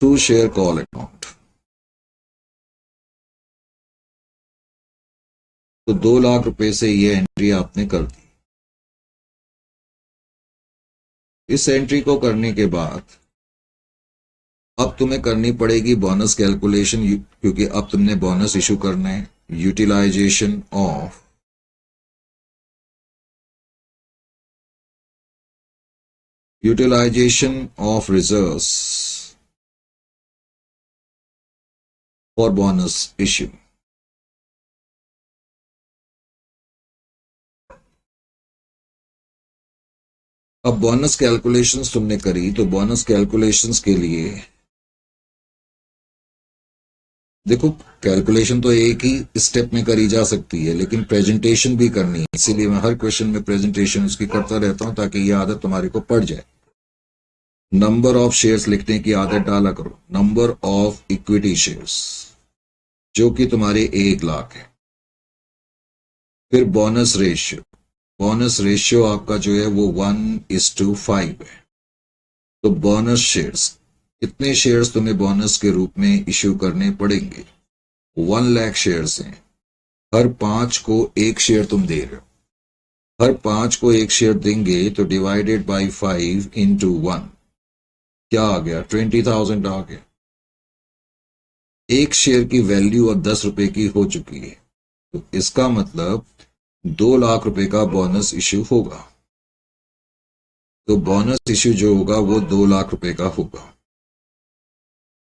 to share call account, तो 2 लाख रुपए से ये एंट्री आपने कर दी। इस एंट्री को करने के बाद अब तुम्हें करनी पड़ेगी बोनस कैलकुलेशन, क्योंकि अब तुमने बोनस इशू करना है। Utilisation of reserves for bonus issue. अब बोनस कैलकुलेशंस तुमने करी, तो बोनस कैलकुलेशंस के लिए देखो कैलकुलेशन तो एक ही स्टेप में करी जा सकती है, लेकिन प्रेजेंटेशन भी करनी है, इसीलिए मैं हर क्वेश्चन में प्रेजेंटेशन उसकी करता रहता हूं ताकि ये आदत तुम्हारे को पड़ जाए। नंबर ऑफ शेयर्स लिखने की आदत डाला करो, नंबर ऑफ इक्विटी शेयर्स जो कि तुम्हारे 1 लाख है। फिर बोनस रेशियो, बोनस रेशियो आपका जो है वो 1:5 है। तो बोनस शेयर्स, कितने शेयर्स तुम्हें बोनस के रूप में इश्यू करने पड़ेंगे? 1 लाख शेयर्स हैं, हर 5 को 1 शेयर तुम दे रहे हो, हर 5 को 1 शेयर देंगे तो डिवाइडेड बाई 5 इंटू 1 क्या आ गया? 20,000 आ गया। 1 शेयर की वैल्यू अब 10 रुपए की हो चुकी है, तो इसका मतलब 2 लाख रुपए का बोनस इश्यू होगा। तो बोनस इश्यू जो होगा वो 2 लाख रुपए का होगा।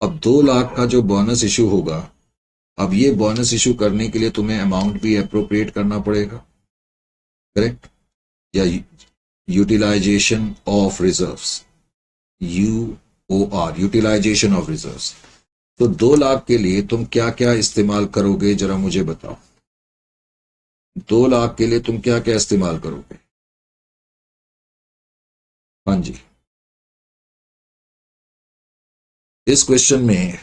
अब 2 लाख का जो बोनस इश्यू होगा, अब ये बोनस इश्यू करने के लिए तुम्हें अमाउंट भी अप्रोप्रिएट करना पड़ेगा, करेक्ट? या utilisation of reserves, UOR, utilisation of reserves. तो 2 लाख के लिए तुम क्या क्या इस्तेमाल करोगे जरा मुझे बताओ। 2 लाख के लिए तुम क्या क्या इस्तेमाल करोगे? हाँ जी, इस क्वेश्चन में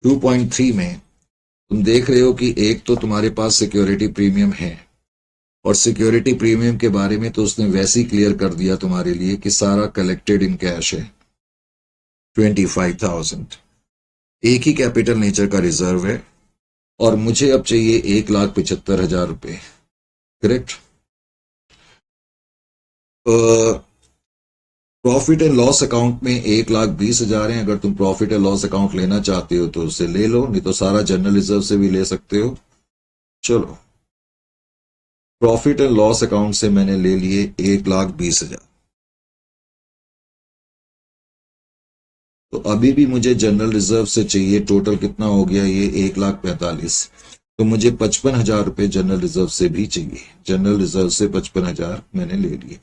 2.3 में तुम देख रहे हो कि एक तो तुम्हारे पास सिक्योरिटी प्रीमियम है, और सिक्योरिटी प्रीमियम के बारे में तो उसने वैसे ही क्लियर कर दिया तुम्हारे लिए कि सारा कलेक्टेड इन कैश है 25,000। एक ही कैपिटल नेचर का रिजर्व है, और मुझे अब चाहिए 1,75,000 रुपए, correct? Profit and loss account में 1,20,000 है। अगर तुम प्रॉफिट एंड लॉस अकाउंट लेना चाहते हो तो उसे ले लो, नहीं तो सारा जनरल रिजर्व से भी ले सकते हो। चलो, प्रॉफिट एंड लॉस अकाउंट से मैंने ले लिए 1,20,000। तो अभी भी मुझे जनरल रिजर्व से चाहिए, टोटल कितना हो गया ये? 1,45,000। तो मुझे 55,000 रुपए जनरल रिजर्व से भी चाहिए। जनरल रिजर्व से 55,000 मैंने ले लिए।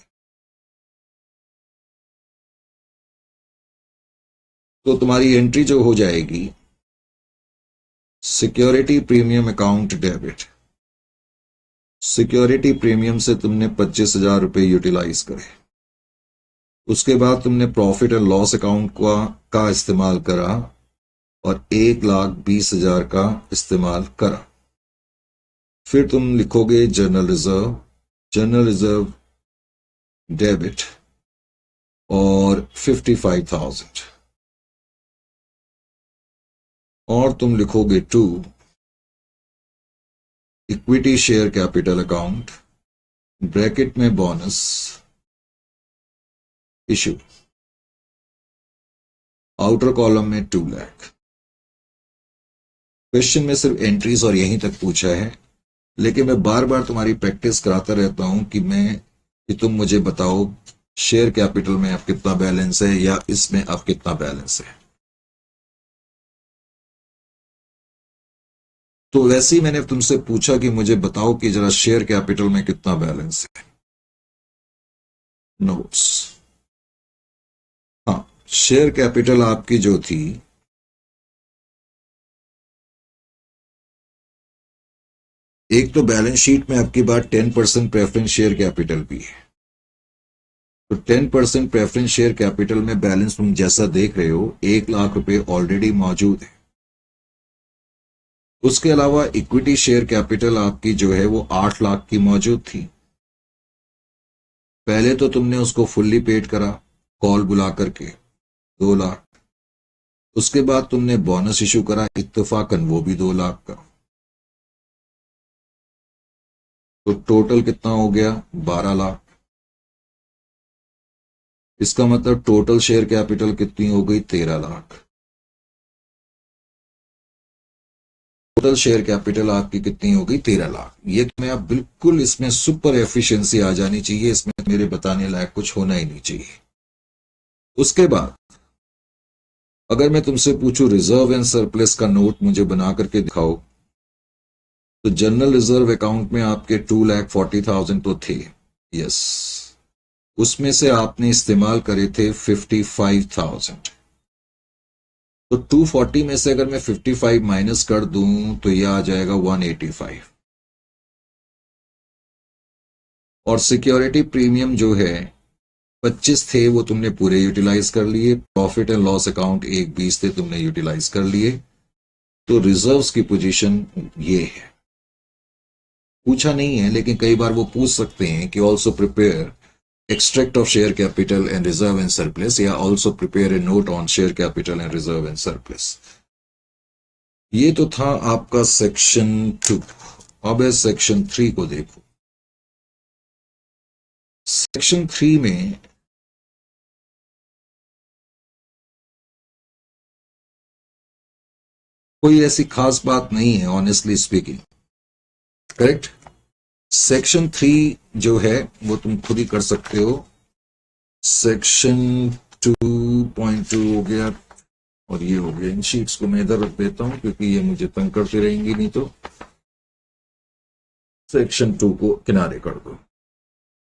तो तुम्हारी एंट्री जो हो जाएगी, security premium account debit, security premium से तुमने 25,000 रुपए यूटिलाइज करे। उसके बाद तुमने प्रॉफिट एंड लॉस अकाउंट का इस्तेमाल करा और 1,20,000 का इस्तेमाल करा। फिर तुम लिखोगे जनरल रिजर्व डेबिट और 55,000, और तुम लिखोगे to equity share capital account, bracket में बोनस इशू, आउटर कॉलम में 2 लाख। क्वेश्चन में सिर्फ एंट्रीज और यहीं तक पूछा है, लेकिन मैं बार बार तुम्हारी प्रैक्टिस कराता रहता हूं कि तुम मुझे बताओ शेयर कैपिटल में अब कितना बैलेंस है या इसमें अब कितना बैलेंस है। तो वैसे ही मैंने तुमसे पूछा कि मुझे बताओ कि जरा शेयर कैपिटल में कितना बैलेंस है। नोट्स, हाँ, शेयर कैपिटल आपकी जो थी एक तो बैलेंस शीट में आपकी बात 10% प्रेफरेंस शेयर कैपिटल भी है, तो 10% प्रेफरेंस शेयर कैपिटल में बैलेंस तुम जैसा देख रहे हो 1 लाख रुपए ऑलरेडी मौजूद है। उसके अलावा इक्विटी शेयर कैपिटल आपकी जो है वो 8 लाख की मौजूद थी। पहले तो तुमने उसको फुल्ली पेड करा कॉल बुला करके 2 लाख, उसके बाद तुमने बोनस इशू करा इत्तेफाकन वो भी 2 लाख का, तो टोटल कितना हो गया 12 लाख। इसका मतलब टोटल शेयर कैपिटल कितनी हो गई 13 लाख। टोटल शेयर कैपिटल आपकी कितनी हो गई 13 लाख। ये तुम्हें आप बिल्कुल इसमें सुपर एफिशिएंसी आ जानी चाहिए, इसमें मेरे बताने लायक कुछ होना ही नहीं चाहिए। उसके बाद अगर मैं तुमसे पूछूं रिजर्व एंड सरप्लस का नोट मुझे बना करके दिखाओ, तो जनरल रिजर्व अकाउंट में आपके 2,40,000 तो थे, यस, उसमें से आपने इस्तेमाल करे थे 55,000। तो 240 में से अगर मैं 55 माइनस कर दूं तो यह आ जाएगा 185। और सिक्योरिटी प्रीमियम जो है 25 थे वो तुमने पूरे यूटिलाइज कर लिए, प्रॉफिट एंड लॉस अकाउंट 1,20 थे तुमने यूटिलाइज कर लिए। तो रिजर्व्स की पोजीशन ये है। पूछा नहीं है लेकिन कई बार वो पूछ सकते हैं कि also prepare extract of share capital and reserve and surplus, या also prepare a note on share capital and reserve and surplus। ये तो था आपका सेक्शन 2। अब है सेक्शन 3 को देखो। सेक्शन 3 में कोई ऐसी खास बात नहीं है ऑनेस्टली स्पीकिंग, करेक्ट। सेक्शन 3 जो है वो तुम खुद ही कर सकते हो। सेक्शन 2.2 हो गया और ये हो गया। इन शीट्स को मैं इधर रख देता हूं क्योंकि ये मुझे तंग करती रहेंगी, नहीं तो सेक्शन 2 को किनारे कर दो।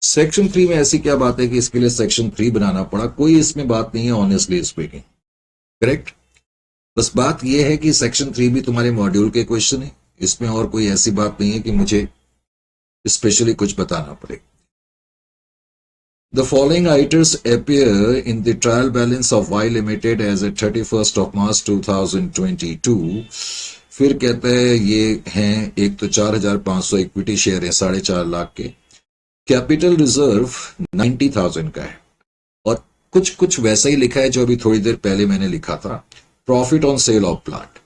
सेक्शन 3 में ऐसी क्या बात है कि इसके लिए सेक्शन 3 बनाना पड़ा? कोई इसमें बात नहीं है ऑनेस्टली स्पीकिंग, करेक्ट। बस बात यह है कि सेक्शन 3 भी तुम्हारे मॉड्यूल के क्वेश्चन है, इसमें और कोई ऐसी बात नहीं है कि मुझे स्पेशली कुछ बताना पड़े। The following items appear in the trial balance of Y Limited as at 31st of March 2022। फिर कहते हैं ये हैं, एक तो 4,500 इक्विटी शेयर है 4.5 लाख के, कैपिटल रिजर्व 90,000 का है, और कुछ कुछ वैसा ही लिखा है जो अभी थोड़ी देर पहले मैंने लिखा था, profit on sale of plant.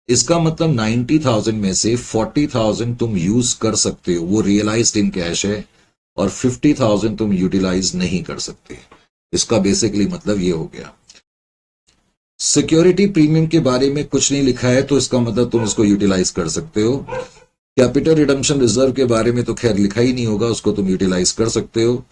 इसका मतलब 90,000 में से 40,000 तुम यूज कर सकते हो, वो रियलाइज्ड इन कैश है, और 50,000 तुम यूटिलाइज नहीं कर सकते। इसका बेसिकली मतलब ये हो गया। सिक्योरिटी प्रीमियम के बारे में कुछ नहीं लिखा है, तो इसका मतलब तुम इसको यूटिलाइज कर सकते हो। कैपिटल रिडम्पशन रिजर्व के बारे में तो खैर लिखा ही नहीं होगा, उसको तुम यूटिलाइज कर सकते हो।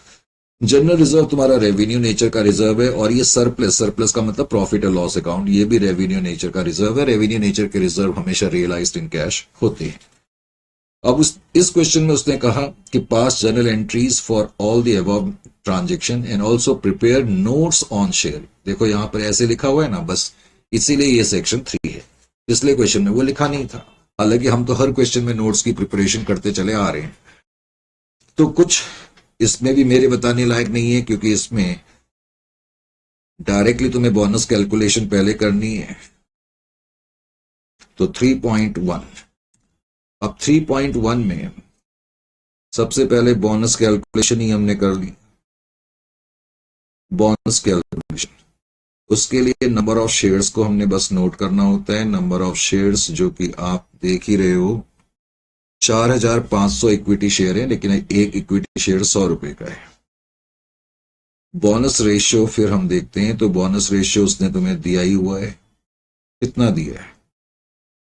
जनरल रिजर्व तुम्हारा रेवेन्यू नेचर का रिजर्व है, और ये सरप्लस, सरप्लस का मतलब प्रॉफिट और लॉस अकाउंट, ये भी रेवेन्यू नेचर का रिजर्व है। रेवेन्यू नेचर के रिजर्व हमेशा रियलाइज्ड इन कैश होते हैं। अब इस क्वेश्चन में उसने कहा कि पास journal entries for all the above transaction and also prepare notes on share. देखो यहां पर ऐसे लिखा हुआ है ना, बस इसीलिए ये सेक्शन 3 है। पिछले क्वेश्चन में वो लिखा नहीं था, हालांकि हम तो हर क्वेश्चन में नोट्स की प्रिपरेशन करते चले आ रहे हैं। तो कुछ इसमें भी मेरे बताने लायक नहीं है, क्योंकि इसमें डायरेक्टली तुम्हें बोनस कैलकुलेशन पहले करनी है। तो 3.1, अब 3.1 में सबसे पहले बोनस कैलकुलेशन ही हमने कर ली। बोनस कैलकुलेशन, उसके लिए नंबर ऑफ शेयर्स को हमने बस नोट करना होता है। नंबर ऑफ शेयर्स जो कि आप देख ही रहे हो 4,500 इक्विटी शेयर है, लेकिन एक इक्विटी शेयर 100 रुपए का है। बोनस रेशियो फिर हम देखते हैं, तो बोनस रेशियो उसने तुम्हें दिया ही हुआ है। कितना दिया है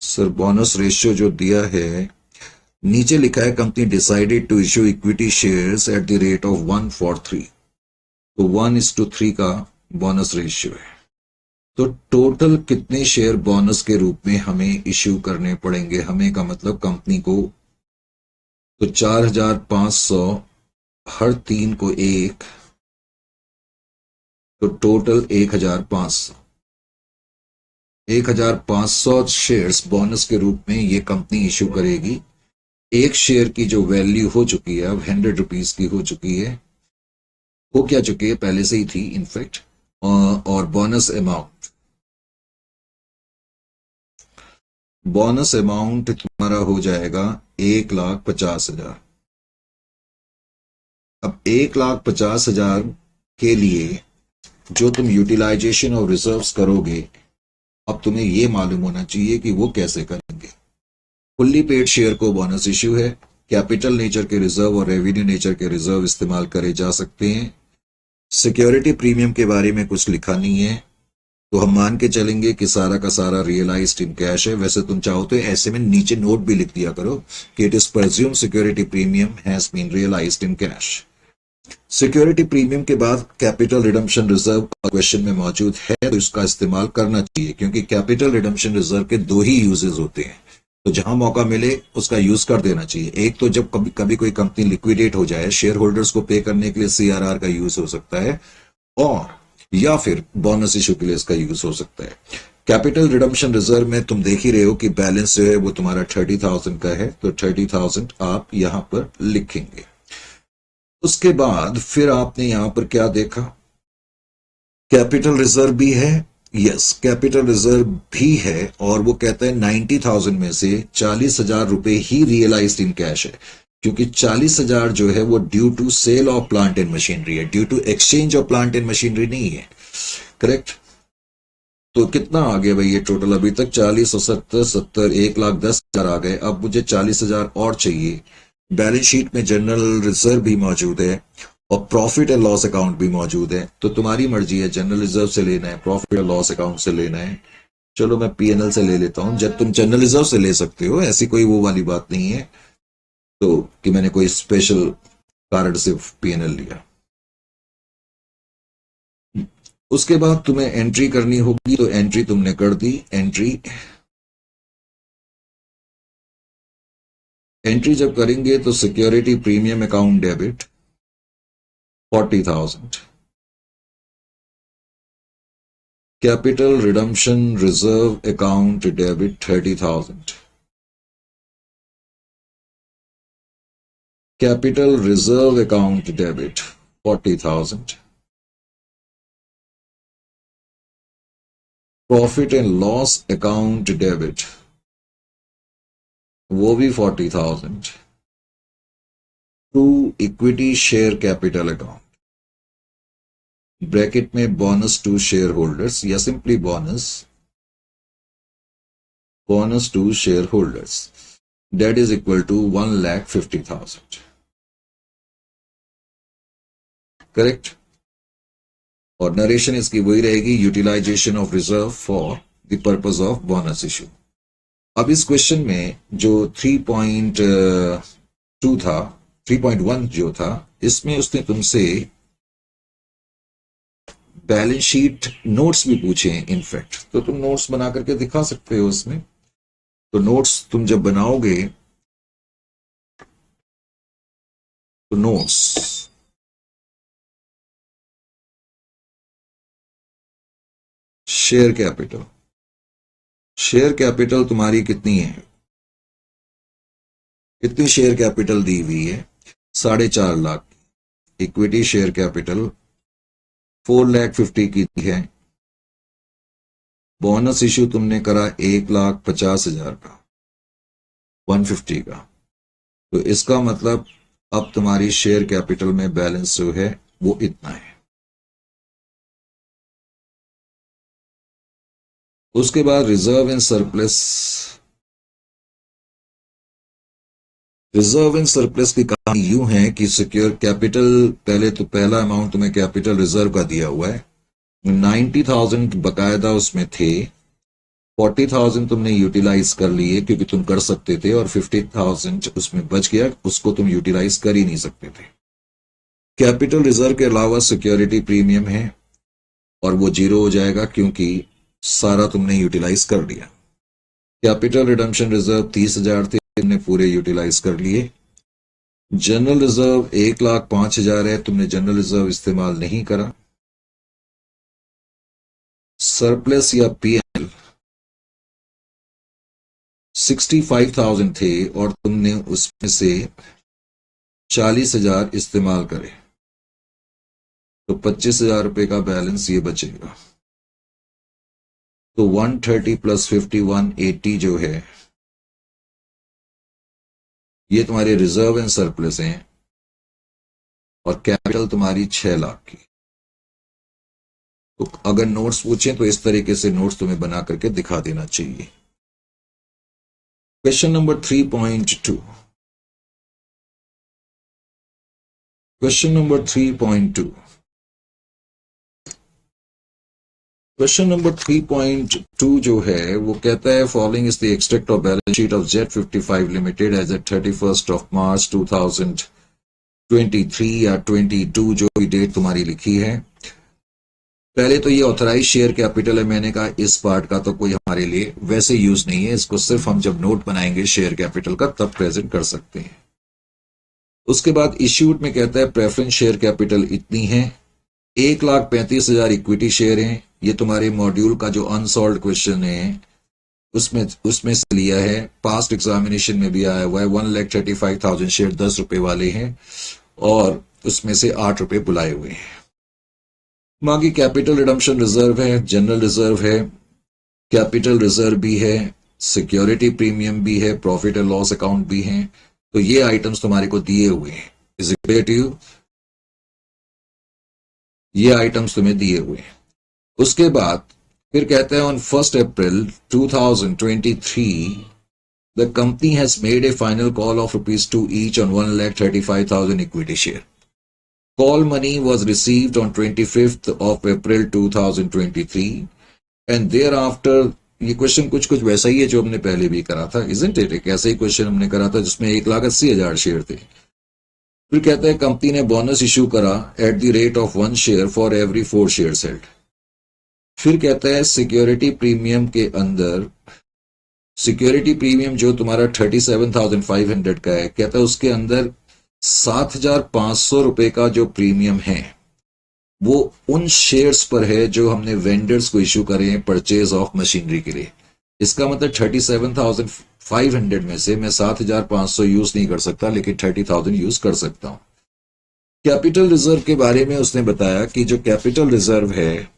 सर? बोनस रेशियो जो दिया है, नीचे लिखा है company decided to issue equity shares at the rate of 1:3, तो 1:3 का बोनस रेशियो है। तो टोटल कितने शेयर बोनस के रूप में हमें इश्यू करने पड़ेंगे? हमें का मतलब कंपनी को, तो 4,500 हर 3 को 1, तो टोटल 1,500। 1,500 शेयर्स बोनस के रूप में ये कंपनी इश्यू करेगी। एक शेयर की जो वैल्यू हो चुकी है अब 100 रुपीज की हो चुकी है, हो क्या चुकी है, पहले से ही थी इनफैक्ट। और बोनस अमाउंट तुम्हारा हो जाएगा 1,50,000। अब 1,50,000 के लिए जो तुम यूटिलाइजेशन ऑफ रिजर्व्स करोगे, अब तुम्हें यह मालूम होना चाहिए कि वो कैसे करेंगे। फुल्ली पेड शेयर को बोनस इश्यू है, कैपिटल नेचर के रिजर्व और रेवेन्यू नेचर के रिजर्व इस्तेमाल करे जा सकते हैं। सिक्योरिटी प्रीमियम के बारे में कुछ लिखा नहीं है, तो हम मान के चलेंगे कि सारा का सारा रियलाइज्ड इन कैश है। वैसे तुम चाहो तो ऐसे में नीचे नोट भी लिख दिया करो कि it is presume security premium has been realized in cash. Security premium के बाद कैपिटल रिडम्पशन रिजर्व क्वेश्चन में मौजूद है, तो इसका इस्तेमाल करना चाहिए, क्योंकि कैपिटल रिडम्पशन रिजर्व के 2 ही यूजेस होते हैं, तो जहां मौका मिले उसका यूज कर देना चाहिए। एक तो जब कभी कभी कोई कंपनी लिक्विडेट हो जाए, शेयर होल्डर्स को पे करने के लिए CRR का यूज हो सकता है, और या फिर बोनस इशू के लिए इसका यूज हो सकता है। कैपिटल रिडम्पशन रिजर्व में तुम देख ही रहे हो कि बैलेंस जो है वो तुम्हारा 30,000 का है, तो 30,000 आप यहां पर लिखेंगे। उसके बाद फिर आपने यहां पर क्या देखा, कैपिटल रिजर्व भी है। यस, कैपिटल रिजर्व भी है, और वो कहता है 90,000 में से 40,000 रुपए ही रियलाइज्ड इन कैश है, क्योंकि 40,000 जो है वो due to sale of plant and machinery है, due to exchange of plant and machinery नहीं है। करेक्ट? तो कितना आ गया भाई ये टोटल? अभी तक 40 और 70 70 1,10,000 आ गए। अब मुझे 40,000 और चाहिए। बैलेंस शीट में जनरल रिजर्व भी मौजूद है और प्रॉफिट एंड लॉस अकाउंट भी मौजूद है, तो तुम्हारी मर्जी है जनरल रिजर्व से लेना है, प्रॉफिट एंड लॉस अकाउंट से लेना है। चलो मैं P&L से ले लेता हूं। जब तुम जनरल रिजर्व से ले सकते हो, ऐसी कोई वो वाली बात नहीं है तो कि मैंने कोई स्पेशल कारण से P&L लिया। उसके बाद तुम्हें एंट्री करनी होगी, तो एंट्री तुमने कर दी। एंट्री जब करेंगे तो security premium account debit 40,000, capital redemption reserve account debit 30,000, capital reserve account debit 40,000, profit and loss account debit वो भी 40,000, to equity share capital account bracket में बोनस टू शेयर होल्डर्स या simply bonus to share holders, that is equal to 1,50,000. Correct? और narration इसकी वही रहेगी, utilisation of reserve for the purpose of bonus issue. अब इस क्वेश्चन में जो 3.2 था, 3.1 जो था, इसमें उसने तुमसे बैलेंस शीट नोट्स भी पूछे हैं इनफैक्ट, तो तुम नोट्स बना करके दिखा सकते हो उसमें। तो नोट्स तुम जब बनाओगे, तो नोट्स शेयर कैपिटल तुम्हारी कितनी है? कितनी शेयर कैपिटल दी हुई है? 4.5 लाख। इक्विटी शेयर कैपिटल 4,50,000 की है। बोनस इश्यू तुमने करा 1,50,000 का, 150 का, तो इसका मतलब अब तुम्हारी शेयर कैपिटल में बैलेंस जो है वो इतना है। उसके बाद reserve and surplus reserve and surplus की कहानी यूं है कि सिक्योर कैपिटल, पहले तो पहला अमाउंट तुम्हें कैपिटल रिजर्व का दिया हुआ है, 90,000 बकायदा उसमें थे, 40,000 तुमने यूटिलाइज कर लिए क्योंकि तुम कर सकते थे, और 50,000 उसमें बच गया, उसको तुम यूटिलाइज कर ही नहीं सकते थे। कैपिटल रिजर्व के अलावा सिक्योरिटी प्रीमियम है और वो जीरो हो जाएगा क्योंकि सारा तुमने यूटिलाइज कर लिया। कैपिटल रिडम्पशन रिजर्व 30,000 थे, तुमने पूरे यूटिलाइज कर लिए। जनरल रिजर्व 1,05,000 है, तुमने जनरल रिजर्व इस्तेमाल नहीं करा। सरप्लस या पीएल 65,000 थे और तुमने उसमें से 40,000 इस्तेमाल करे, तो 25,000 रुपए का बैलेंस ये बचेगा। तो 130 प्लस 50 180 जो है ये तुम्हारे रिजर्व एंड सरप्लस हैं, और कैपिटल तुम्हारी 6 लाख की। तो अगर नोट्स पूछें तो इस तरीके से नोट्स तुम्हें बना करके दिखा देना चाहिए। Question number 3.2। Question number 3.2। Question number 3.2 जो है वो कहता है following is the extract of balance sheet of Z55 limited as at 31st of March 2023 या 22 जो भी डेट तुम्हारी लिखी है। पहले तो ये ऑथराइज शेयर कैपिटल है, मैंने कहा इस पार्ट का तो कोई हमारे लिए वैसे यूज नहीं है, इसको सिर्फ हम जब नोट बनाएंगे शेयर कैपिटल का तब प्रेजेंट कर सकते हैं। उसके बाद इश्यूड में कहता है प्रेफरेंस शेयर कैपिटल इतनी है, 1,35,000 इक्विटी शेयर हैं। ये तुम्हारे मॉड्यूल का जो अनसॉल्व क्वेश्चन है उसमें से लिया है, पास्ट एग्जामिनेशन में भी आया हुआ है। 1,35,000 शेयर 10 रुपए वाले हैं और उसमें से 8 रुपए बुलाए हुए हैं। बाकी कैपिटल रिडम्पशन रिजर्व है, जनरल रिजर्व है, कैपिटल रिजर्व भी है, सिक्योरिटी प्रीमियम भी है, प्रॉफिट एंड लॉस अकाउंट भी है। तो ये आइटम्स तुम्हारे को दिए हुए हैं। Is it clear to you? ये आइटम्स तुम्हें दिए हुए हैं। उसके बाद फिर कहते हैं on 1 April 2023 the company has made a final call of ₹2 each on 1,35,000 equity share. Call money was received on 25th of April 2023 and thereafter ये क्वेश्चन कुछ वैसा ही है जो हमने पहले भी करा था, isn't it? एक ऐसा ही क्वेश्चन हमने करा था जिसमें 1,80,000 शेयर थे। फिर कहता है कंपनी ने बोनस इशू करा eight the rate of 1 share for every 4 share held. फिर कहता है सिक्योरिटी प्रीमियम के अंदर, सिक्योरिटी प्रीमियम जो तुम्हारा 37,500 का है, कहता है उसके अंदर 7,500 रुपए का जो प्रीमियम है वो उन शेयर्स पर है जो हमने वेंडर्स को इशू करे हैं परचेज ऑफ मशीनरी के लिए। इसका मतलब 37,500 में से मैं 7,500 यूज नहीं कर सकता, लेकिन 30,000 यूज कर सकता हूं। कैपिटल रिजर्व के बारे में उसने बताया कि जो कैपिटल रिजर्व है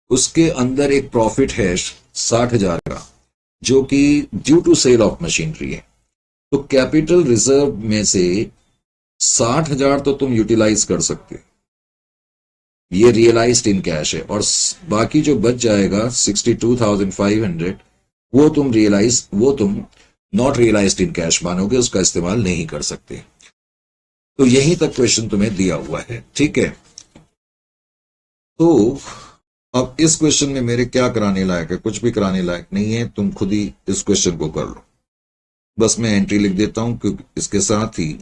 उसके अंदर एक प्रॉफिट है 60,000 का जो कि due to sale of machinery है। तो कैपिटल रिजर्व में से 60,000 तो तुम यूटिलाइज कर सकते हो, ये रियलाइज्ड इन कैश है, और बाकी जो बच जाएगा 62,500 वो तुम नॉट रियलाइज्ड इन कैश मानोगे, उसका इस्तेमाल नहीं कर सकते। तो यहीं तक क्वेश्चन तुम्हें दिया हुआ है, ठीक है। तो अब इस क्वेश्चन में मेरे क्या कराने लायक है? कुछ भी कराने लायक नहीं है, तुम खुद ही इस क्वेश्चन को कर लो। बस मैं एंट्री लिख देता हूं क्योंकि इसके साथ ही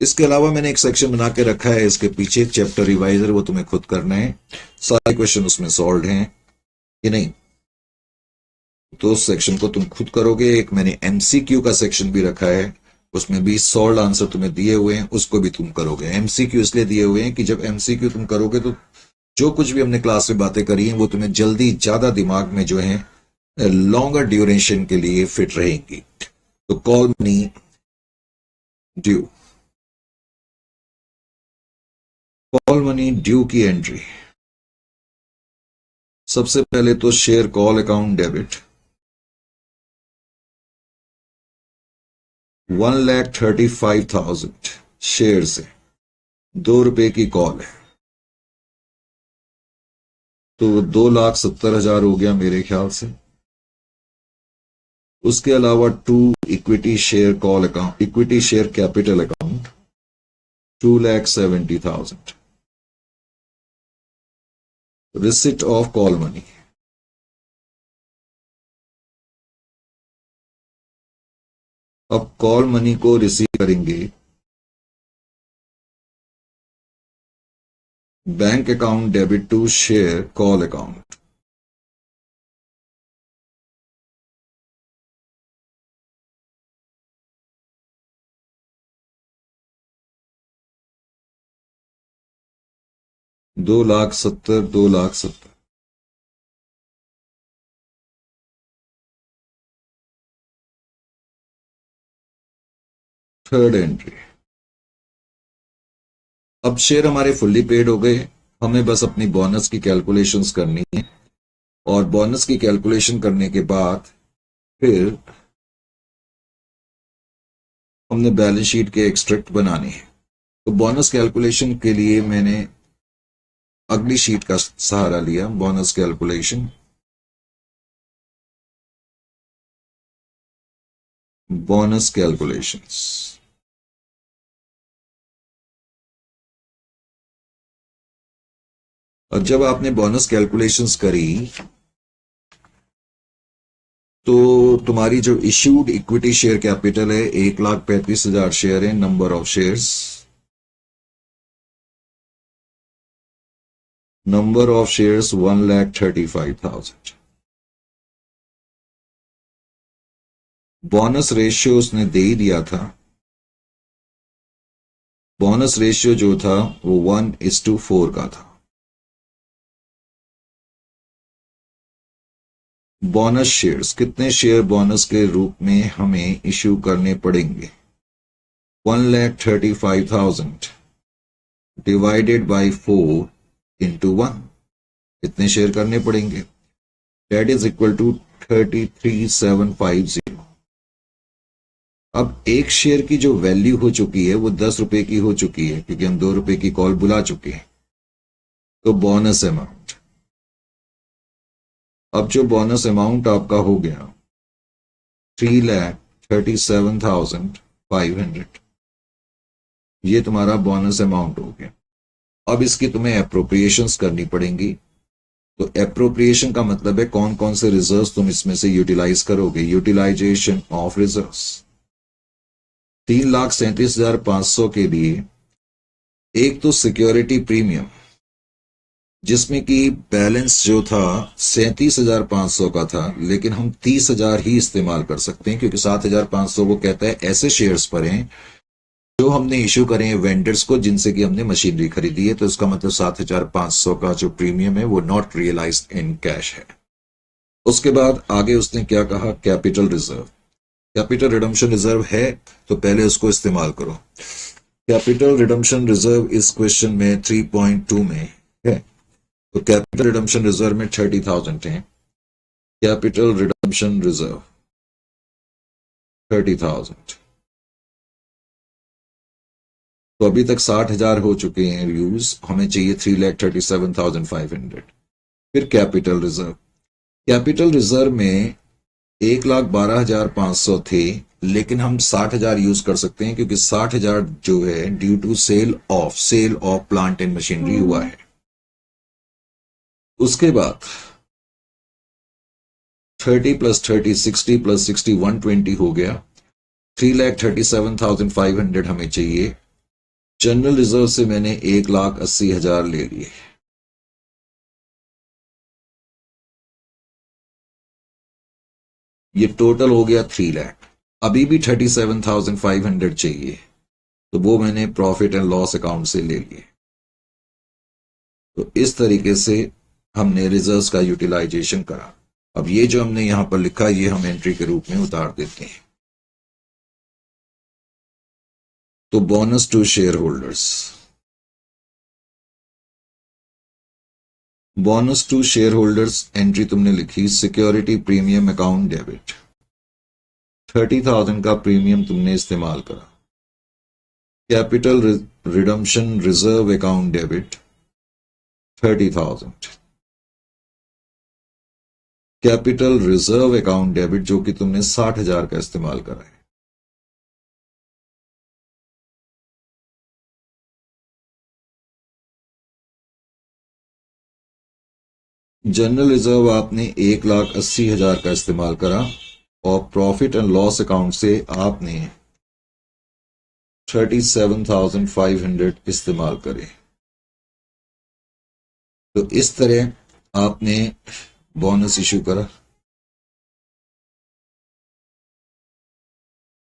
इसके अलावा मैंने एक सेक्शन बना के रखा है इसके पीछे, चैप्टर रिवाइजर, वो तुम्हें खुद करना है। सारे क्वेश्चन उसमें सॉल्व हैं कि नहीं, तो उस सेक्शन को तुम खुद करोगे। एक मैंने एमसीक्यू का सेक्शन भी रखा है, उसमें भी सॉल्व आंसर तुम्हें दिए हुए हैं, उसको भी तुम करोगे। एमसीक्यू इसलिए दिए हुए हैं कि जब एमसीक्यू तुम करोगे तो जो कुछ भी हमने क्लास में बातें करी हैं वो तुम्हें जल्दी ज्यादा दिमाग में जो है लॉन्गर ड्यूरेशन के लिए फिट रहेंगी। तो call money due, call money due की एंट्री, सबसे पहले तो share call account debit 1,35,000 share से 2 रुपए की कॉल है, तो 2,70,000 हो गया मेरे ख्याल से। उसके अलावा 2 equity share call account, equity share capital account 2,70,000। Receipt of call money, अब कॉल मनी को रिसीव करेंगे bank account debit to share call account. $2,70,000। Third entry. अब शेयर हमारे फुल्ली पेड हो गए, हमें बस अपनी बोनस की कैलकुलेशंस करनी है और बोनस की कैलकुलेशन करने के बाद फिर हमने बैलेंस शीट के एक्सट्रैक्ट बनाने हैं। तो बोनस कैलकुलेशन के लिए मैंने अगली शीट का सहारा लिया, बोनस कैलकुलेशन, बोनस कैलकुलेशंस। और जब आपने बोनस कैलकुलेशंस करी तो तुम्हारी जो इश्यूड इक्विटी शेयर कैपिटल है 1,35,000 शेयर है। Number of shares, number of shares 1,35,000। Bonus ratio उसने दे ही दिया था, बोनस रेशियो जो था वो 1:4 का था। बोनस शेयर्स, कितने शेयर बोनस के रूप में हमें इश्यू करने पड़ेंगे? 1,35,000 डिवाइडेड बाई 4 इंटू 1, कितने शेयर करने पड़ेंगे? That is equal to 33,750। अब एक शेयर की जो वैल्यू हो चुकी है वो 10 रुपए की हो चुकी है क्योंकि हम 2 रुपए की कॉल बुला चुके हैं। तो बोनस अमाउंट, अब जो बोनस अमाउंट आपका हो गया 3,37,500, ये तुम्हारा बोनस अमाउंट हो गया। अब इसकी तुम्हें एप्रोप्रिएशंस करनी पड़ेंगी। तो एप्रोप्रिएशन का मतलब है कौन कौन से रिजर्व्स तुम इसमें से यूटिलाइज करोगे। यूटिलाइजेशन ऑफ रिजर्व्स, 3,37,500 के लिए एक तो सिक्योरिटी प्रीमियम, जिसमें कि बैलेंस जो था 37,500 का था, लेकिन हम 30,000 ही इस्तेमाल कर सकते हैं क्योंकि 7,500 वो कहता है ऐसे शेयर्स पर हैं जो हमने इश्यू करे हैं वेंडर्स को जिनसे कि हमने मशीनरी खरीदी है। तो इसका मतलब 7,500 का जो प्रीमियम है वो नॉट रियलाइज्ड इन कैश है। उसके बाद आगे उसने क्या कहा, capital reserve. Capital redemption reserve है तो पहले उसको इस्तेमाल करो। कैपिटल रिडम्पशन रिजर्व इस क्वेश्चन में 3.2 में है। तो कैपिटल रिडम्पशन रिजर्व में 30,000 है। Capital redemption reserve 30,000। तो अभी तक 60,000 हो चुके हैं यूज, हमें चाहिए 3,37,500। फिर कैपिटल रिजर्व, कैपिटल रिजर्व में 1,12,500 थे, लेकिन हम 60,000 यूज कर सकते हैं क्योंकि 60,000 जो है due to sale of plant and machinery हुआ है। उसके बाद 30 + 30 60 + 60 120 हो गया। 3,37,500 हमें चाहिए। जनरल रिजर्व से मैंने 1,80,000 ले लिए। ये टोटल हो गया 3 लाख। अभी भी 37,500 चाहिए, तो वो मैंने प्रॉफिट एंड लॉस अकाउंट से ले लिए। तो इस तरीके से हमने रिजर्व्स का यूटिलाइजेशन करा। अब ये जो हमने यहां पर लिखा ये हम एंट्री के रूप में उतार देते हैं। तो bonus to share holders, bonus to share holders entry तुमने लिखी सिक्योरिटी प्रीमियम अकाउंट डेबिट, 30,000 का प्रीमियम तुमने इस्तेमाल करा। Capital redemption reserve account debit 30,000। Capital reserve account debit जो कि तुमने 60,000 का इस्तेमाल करा है। जनरल रिजर्व आपने 1,80,000 का इस्तेमाल करा और प्रॉफिट एंड लॉस अकाउंट से आपने 37,500 इस्तेमाल करे। तो इस तरह आपने बोनस इशू करा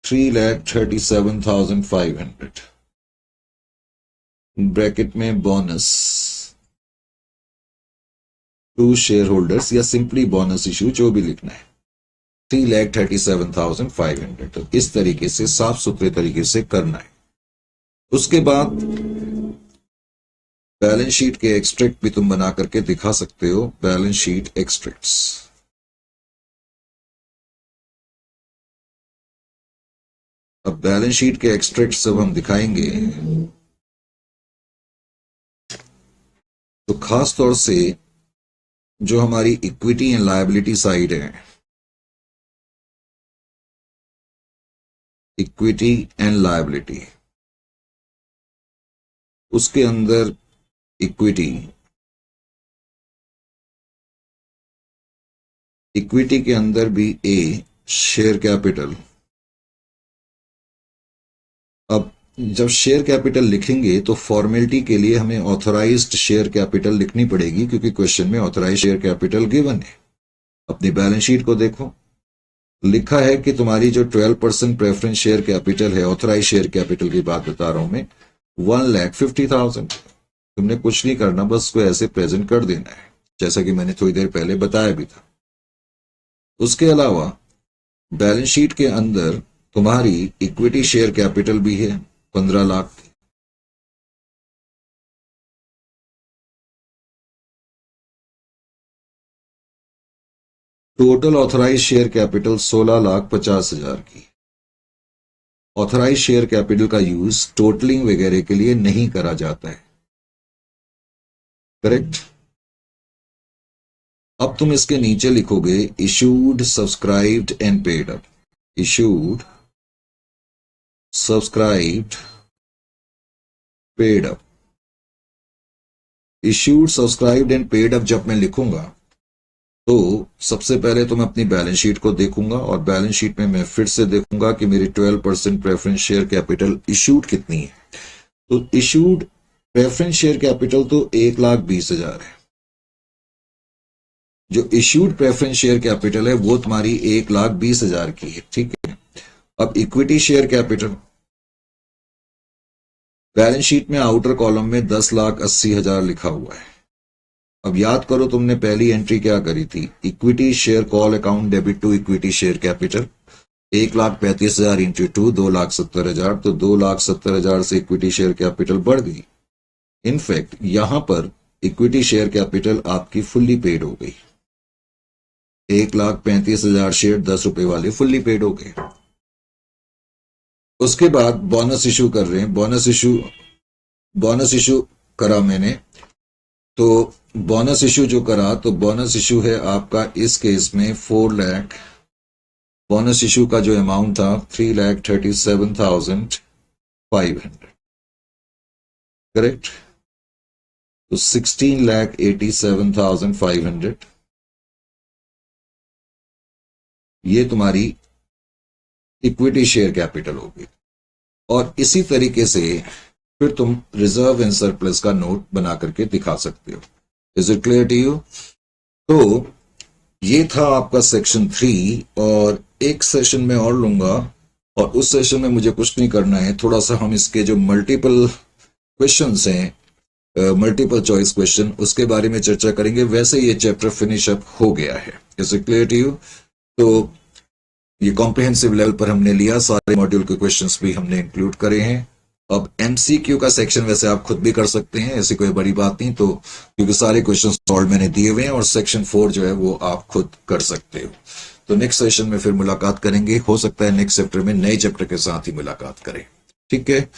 3,37,500 ब्रैकेट में बोनस टू शेयर होल्डर्स या सिंपली बोनस इशू जो भी लिखना है 3,37,500। तो इस तरीके से साफ सुथरे तरीके से करना है। उसके बाद बैलेंस शीट के एक्सट्रैक्ट भी तुम बना करके दिखा सकते हो। बैलेंस शीट एक्सट्रैक्ट्स अब बैलेंस शीट के एक्सट्रैक्ट जब हम दिखाएंगे तो खास तौर से जो हमारी इक्विटी एंड लायबिलिटी साइड है, इक्विटी एंड लायबिलिटी, उसके अंदर इक्विटी के अंदर भी ए शेयर कैपिटल। अब जब शेयर कैपिटल लिखेंगे तो फॉर्मेलिटी के लिए हमें ऑथराइज्ड शेयर कैपिटल लिखनी पड़ेगी क्योंकि क्वेश्चन में ऑथराइज्ड शेयर कैपिटल गिवन है। अपनी बैलेंस शीट को देखो, लिखा है कि तुम्हारी जो 12% प्रेफरेंस शेयर कैपिटल है, ऑथराइज्ड शेयर कैपिटल की बात बता रहा हूं मैं, 1,50,000। तुमने कुछ नहीं करना, बस को ऐसे प्रेजेंट कर देना है जैसा कि मैंने थोड़ी देर पहले बताया भी था। उसके अलावा बैलेंस शीट के अंदर तुम्हारी इक्विटी शेयर कैपिटल भी है 15 lakh. Total authorise share capital 16,50,000 की। ऑथराइज शेयर कैपिटल का यूज टोटलिंग वगैरह के लिए नहीं करा जाता है, करेक्ट। अब तुम इसके नीचे लिखोगे issued, subscribed and paid up. Issued, subscribed, paid up. Issued, subscribed and paid up जब मैं लिखूंगा तो सबसे पहले तो मैं अपनी बैलेंस शीट को देखूंगा और बैलेंस शीट में मैं फिर से देखूंगा कि मेरी 12% प्रेफरेंस शेयर कैपिटल इशूड कितनी है। तो इशूड प्रेफरेंस शेयर कैपिटल तो 1,20,000 है। जो इशूड प्रेफरेंस शेयर कैपिटल है वो तुम्हारी 1,20,000 की है, ठीक है। अब equity share capital balance sheet में आउटर कॉलम में 10,80,000 लिखा हुआ है। अब याद करो तुमने पहली एंट्री क्या करी थी, equity share call account debit to equity share capital 1,35,000 into 2 2,70,000। तो 2,70,000 से इक्विटी शेयर कैपिटल बढ़ गई। इनफैक्ट यहां पर इक्विटी शेयर कैपिटल आपकी फुल्ली पेड हो गई। 1,35,000 शेयर 10 रुपए वाले फुल्ली पेड हो गए। उसके बाद बोनस इशू कर रहे हैं। बोनस इशू करा मैंने, तो बोनस इशू जो करा तो बोनस इशू है आपका इस केस में 4 लाख। बोनस इशू का जो अमाउंट था 3,37,500, करेक्ट। तो 16,87,500 ये तुम्हारी इक्विटी शेयर कैपिटल होगी। और इसी तरीके से फिर तुम रिजर्व एंड सरप्लस का नोट बना करके दिखा सकते हो। Is it clear to you? तो ये था आपका सेक्शन 3 और एक सेशन में और लूंगा और उस सेशन में मुझे कुछ नहीं करना है, थोड़ा सा हम इसके जो मल्टीपल क्वेश्चंस हैं, मल्टीपल चॉइस क्वेश्चन, उसके बारे में चर्चा करेंगे। वैसे ये चैप्टर फिनिश अप हो गया है। Is it clear to you? तो ये कॉम्प्रिहेंसिव लेवल पर हमने लिया, सारे मॉड्यूल के क्वेश्चंस भी हमने इंक्लूड करे हैं। अब एमसीक्यू का सेक्शन वैसे आप खुद भी कर सकते हैं, ऐसी कोई बड़ी बात नहीं, तो क्योंकि सारे क्वेश्चंस सॉल्व मैंने दिए हुए हैं और सेक्शन 4 जो है वो आप खुद कर सकते हो। तो नेक्स्ट सेशन में फिर मुलाकात करेंगे। हो सकता है नेक्स्ट चैप्टर में नए चैप्टर के साथ ही मुलाकात करें, ठीक है।